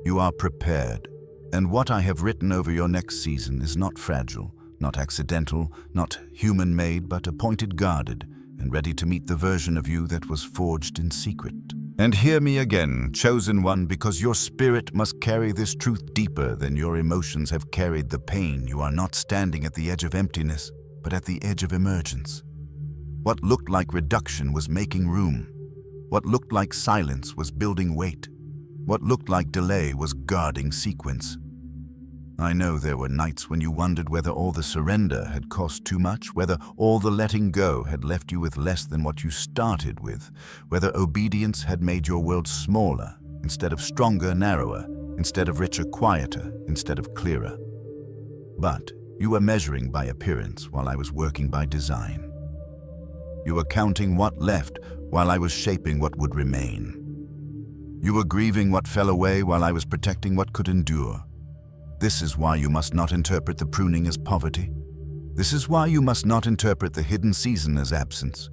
You are prepared. And what I have written over your next season is not fragile, not accidental, not human-made, but appointed, guarded, and ready to meet the version of you that was forged in secret. And hear me again, chosen one, because your spirit must carry this truth deeper than your emotions have carried the pain. You are not standing at the edge of emptiness, but at the edge of emergence. What looked like reduction was making room. What looked like silence was building weight. What looked like delay was guarding sequence. I know there were nights when you wondered whether all the surrender had cost too much, whether all the letting go had left you with less than what you started with, whether obedience had made your world smaller, instead of stronger, narrower, instead of richer, quieter, instead of clearer. But you were measuring by appearance while I was working by design. You were counting what left while I was shaping what would remain. You were grieving what fell away while I was protecting what could endure. This is why you must not interpret the pruning as poverty. This is why you must not interpret the hidden season as absence.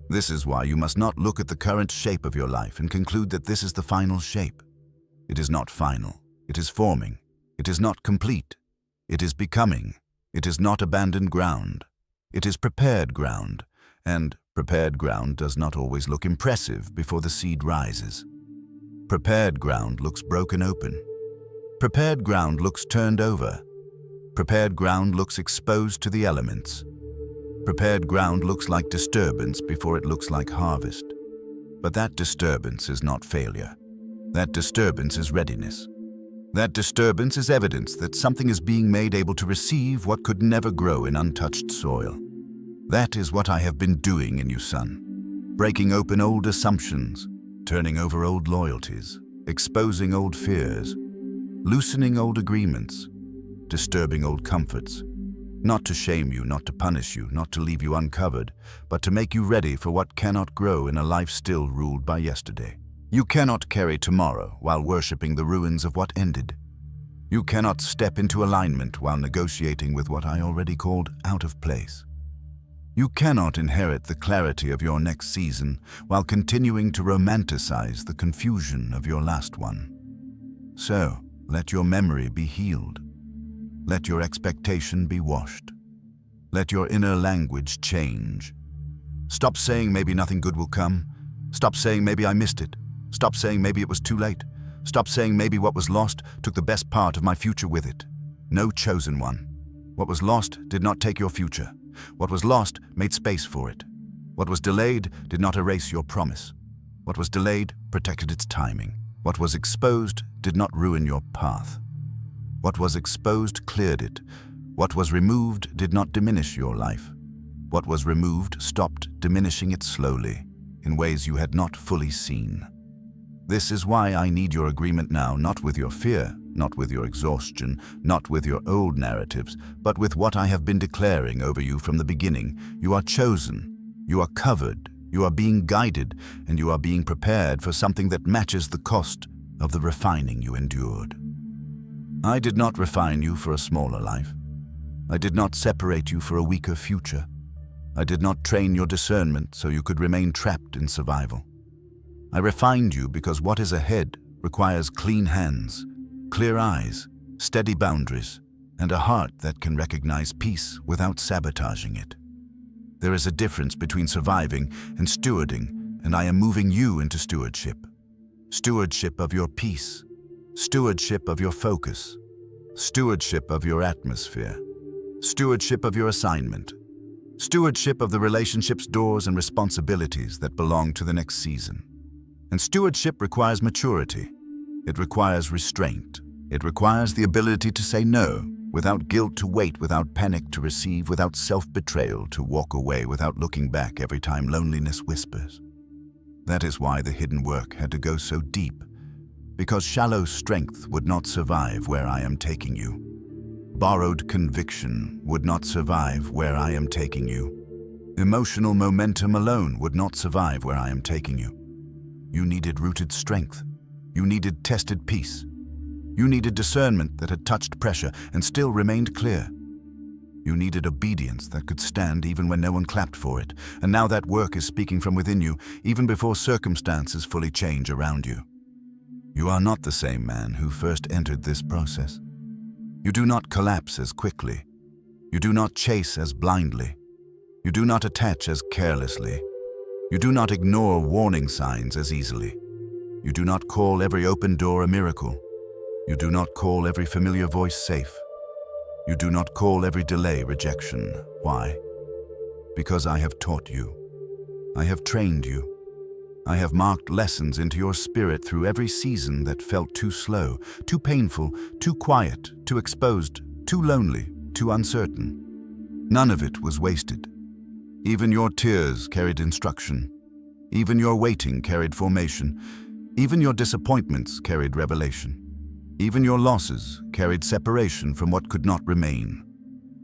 This is why you must not look at the current shape of your life and conclude that this is the final shape. It is not final. It is forming. It is not complete. It is becoming. It is not abandoned ground. It is prepared ground. And prepared ground does not always look impressive before the seed rises. Prepared ground looks broken open. Prepared ground looks turned over. Prepared ground looks exposed to the elements. Prepared ground looks like disturbance before it looks like harvest. But that disturbance is not failure. That disturbance is readiness. That disturbance is evidence that something is being made able to receive what could never grow in untouched soil. That is what I have been doing in you, son. Breaking open old assumptions, turning over old loyalties, exposing old fears, loosening old agreements, disturbing old comforts, not to shame you, not to punish you, not to leave you uncovered, but to make you ready for what cannot grow in a life still ruled by yesterday. You cannot carry tomorrow while worshiping the ruins of what ended. You cannot step into alignment while negotiating with what I already called out of place. You cannot inherit the clarity of your next season while continuing to romanticize the confusion of your last one. So, let your memory be healed. Let your expectation be washed. Let your inner language change. Stop saying maybe nothing good will come. Stop saying maybe I missed it. Stop saying maybe it was too late. Stop saying maybe what was lost took the best part of my future with it. No, chosen one. What was lost did not take your future. What was lost made space for it. What was delayed did not erase your promise. What was delayed protected its timing. What was exposed did not ruin your path. What was exposed cleared it. What was removed did not diminish your life. What was removed stopped diminishing it slowly, in ways you had not fully seen. This is why I need your agreement now, not with your fear, not with your exhaustion, not with your old narratives, but with what I have been declaring over you from the beginning. You are chosen, you are covered, you are being guided, and you are being prepared for something that matches the cost of the refining you endured. I did not refine you for a smaller life. I did not separate you for a weaker future. I did not train your discernment so you could remain trapped in survival. I refined you because what is ahead requires clean hands, clear eyes, steady boundaries, and a heart that can recognize peace without sabotaging it. There is a difference between surviving and stewarding, and I am moving you into stewardship. Stewardship of your peace, stewardship of your focus, stewardship of your atmosphere, stewardship of your assignment, stewardship of the relationships, doors, and responsibilities that belong to the next season. And stewardship requires maturity. It requires restraint. It requires the ability to say no, without guilt, to wait without panic, to receive without self-betrayal, to walk away without looking back every time loneliness whispers. That is why the hidden work had to go so deep, because shallow strength would not survive where I am taking you. Borrowed conviction would not survive where I am taking you. Emotional momentum alone would not survive where I am taking you. You needed rooted strength. You needed tested peace. You needed discernment that had touched pressure and still remained clear. You needed obedience that could stand even when no one clapped for it. And now that work is speaking from within you, even before circumstances fully change around you. You are not the same man who first entered this process. You do not collapse as quickly. You do not chase as blindly. You do not attach as carelessly. You do not ignore warning signs as easily. You do not call every open door a miracle. You do not call every familiar voice safe. You do not call every delay rejection. Why? Because I have taught you. I have trained you. I have marked lessons into your spirit through every season that felt too slow, too painful, too quiet, too exposed, too lonely, too uncertain. None of it was wasted. Even your tears carried instruction. Even your waiting carried formation. Even your disappointments carried revelation. Even your losses carried separation from what could not remain.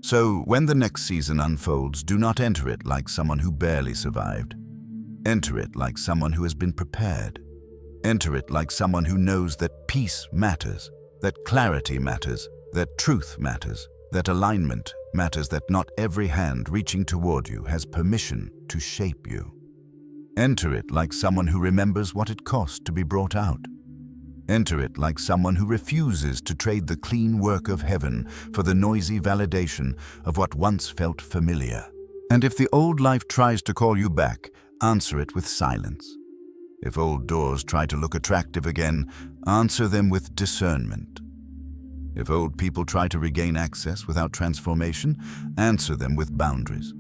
So, when the next season unfolds, do not enter it like someone who barely survived. Enter it like someone who has been prepared. Enter it like someone who knows that peace matters, that clarity matters, that truth matters, that alignment matters, that not every hand reaching toward you has permission to shape you. Enter it like someone who remembers what it cost to be brought out. Enter it like someone who refuses to trade the clean work of heaven for the noisy validation of what once felt familiar. And if the old life tries to call you back, answer it with silence. If old doors try to look attractive again, answer them with discernment. If old people try to regain access without transformation, answer them with boundaries.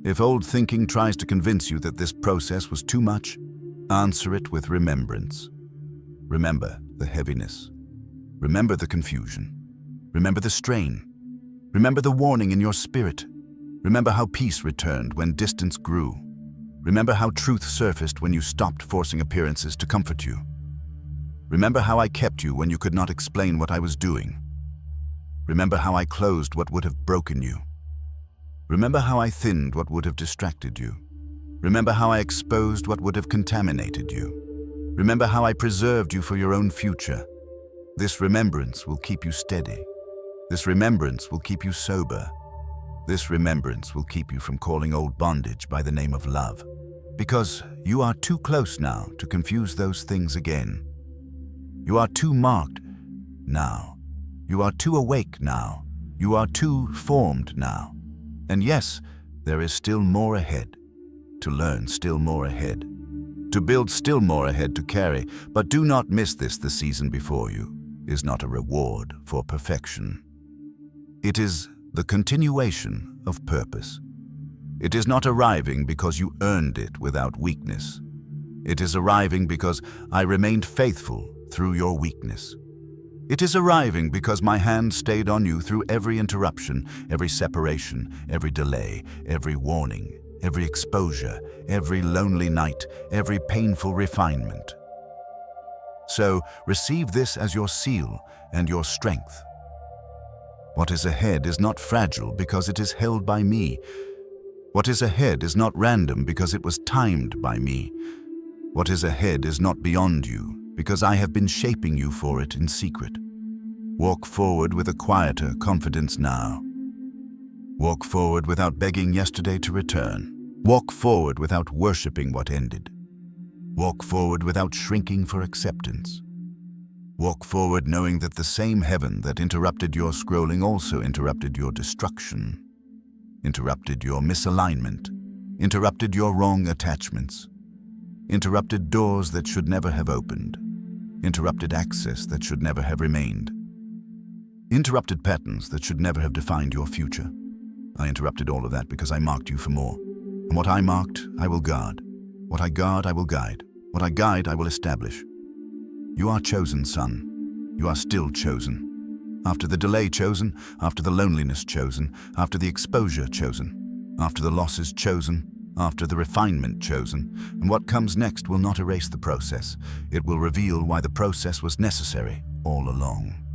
If old thinking tries to convince you that this process was too much, answer it with remembrance. Remember the heaviness. Remember the confusion. Remember the strain. Remember the warning in your spirit. Remember how peace returned when distance grew. Remember how truth surfaced when you stopped forcing appearances to comfort you. Remember how I kept you when you could not explain what I was doing. Remember how I closed what would have broken you. Remember how I thinned what would have distracted you. Remember how I exposed what would have contaminated you. Remember how I preserved you for your own future. This remembrance will keep you steady. This remembrance will keep you sober. This remembrance will keep you from calling old bondage by the name of love. Because you are too close now to confuse those things again. You are too marked now. You are too awake now. You are too formed now. And yes, there is still more ahead. To learn still more ahead. To build still more ahead to carry, but do not miss this. The season before you is not a reward for perfection. It is the continuation of purpose. It is not arriving because you earned it without weakness. It is arriving because I remained faithful through your weakness. It is arriving because my hand stayed on you through every interruption, every separation, every delay, every warning, every exposure, every lonely night, every painful refinement. So receive this as your seal and your strength. What is ahead is not fragile because it is held by me. What is ahead is not random because it was timed by me. What is ahead is not beyond you because I have been shaping you for it in secret. Walk forward with a quieter confidence now. Walk forward without begging yesterday to return. Walk forward without worshiping what ended. Walk forward without shrinking for acceptance. Walk forward knowing that the same heaven that interrupted your scrolling also interrupted your destruction, interrupted your misalignment, interrupted your wrong attachments, interrupted doors that should never have opened, interrupted access that should never have remained, interrupted patterns that should never have defined your future. I interrupted all of that because I marked you for more. And what I marked, I will guard. What I guard, I will guide. What I guide, I will establish. You are chosen, son. You are still chosen. After the delay chosen, after the loneliness chosen, after the exposure chosen, after the losses chosen, after the refinement chosen, and what comes next will not erase the process. It will reveal why the process was necessary all along.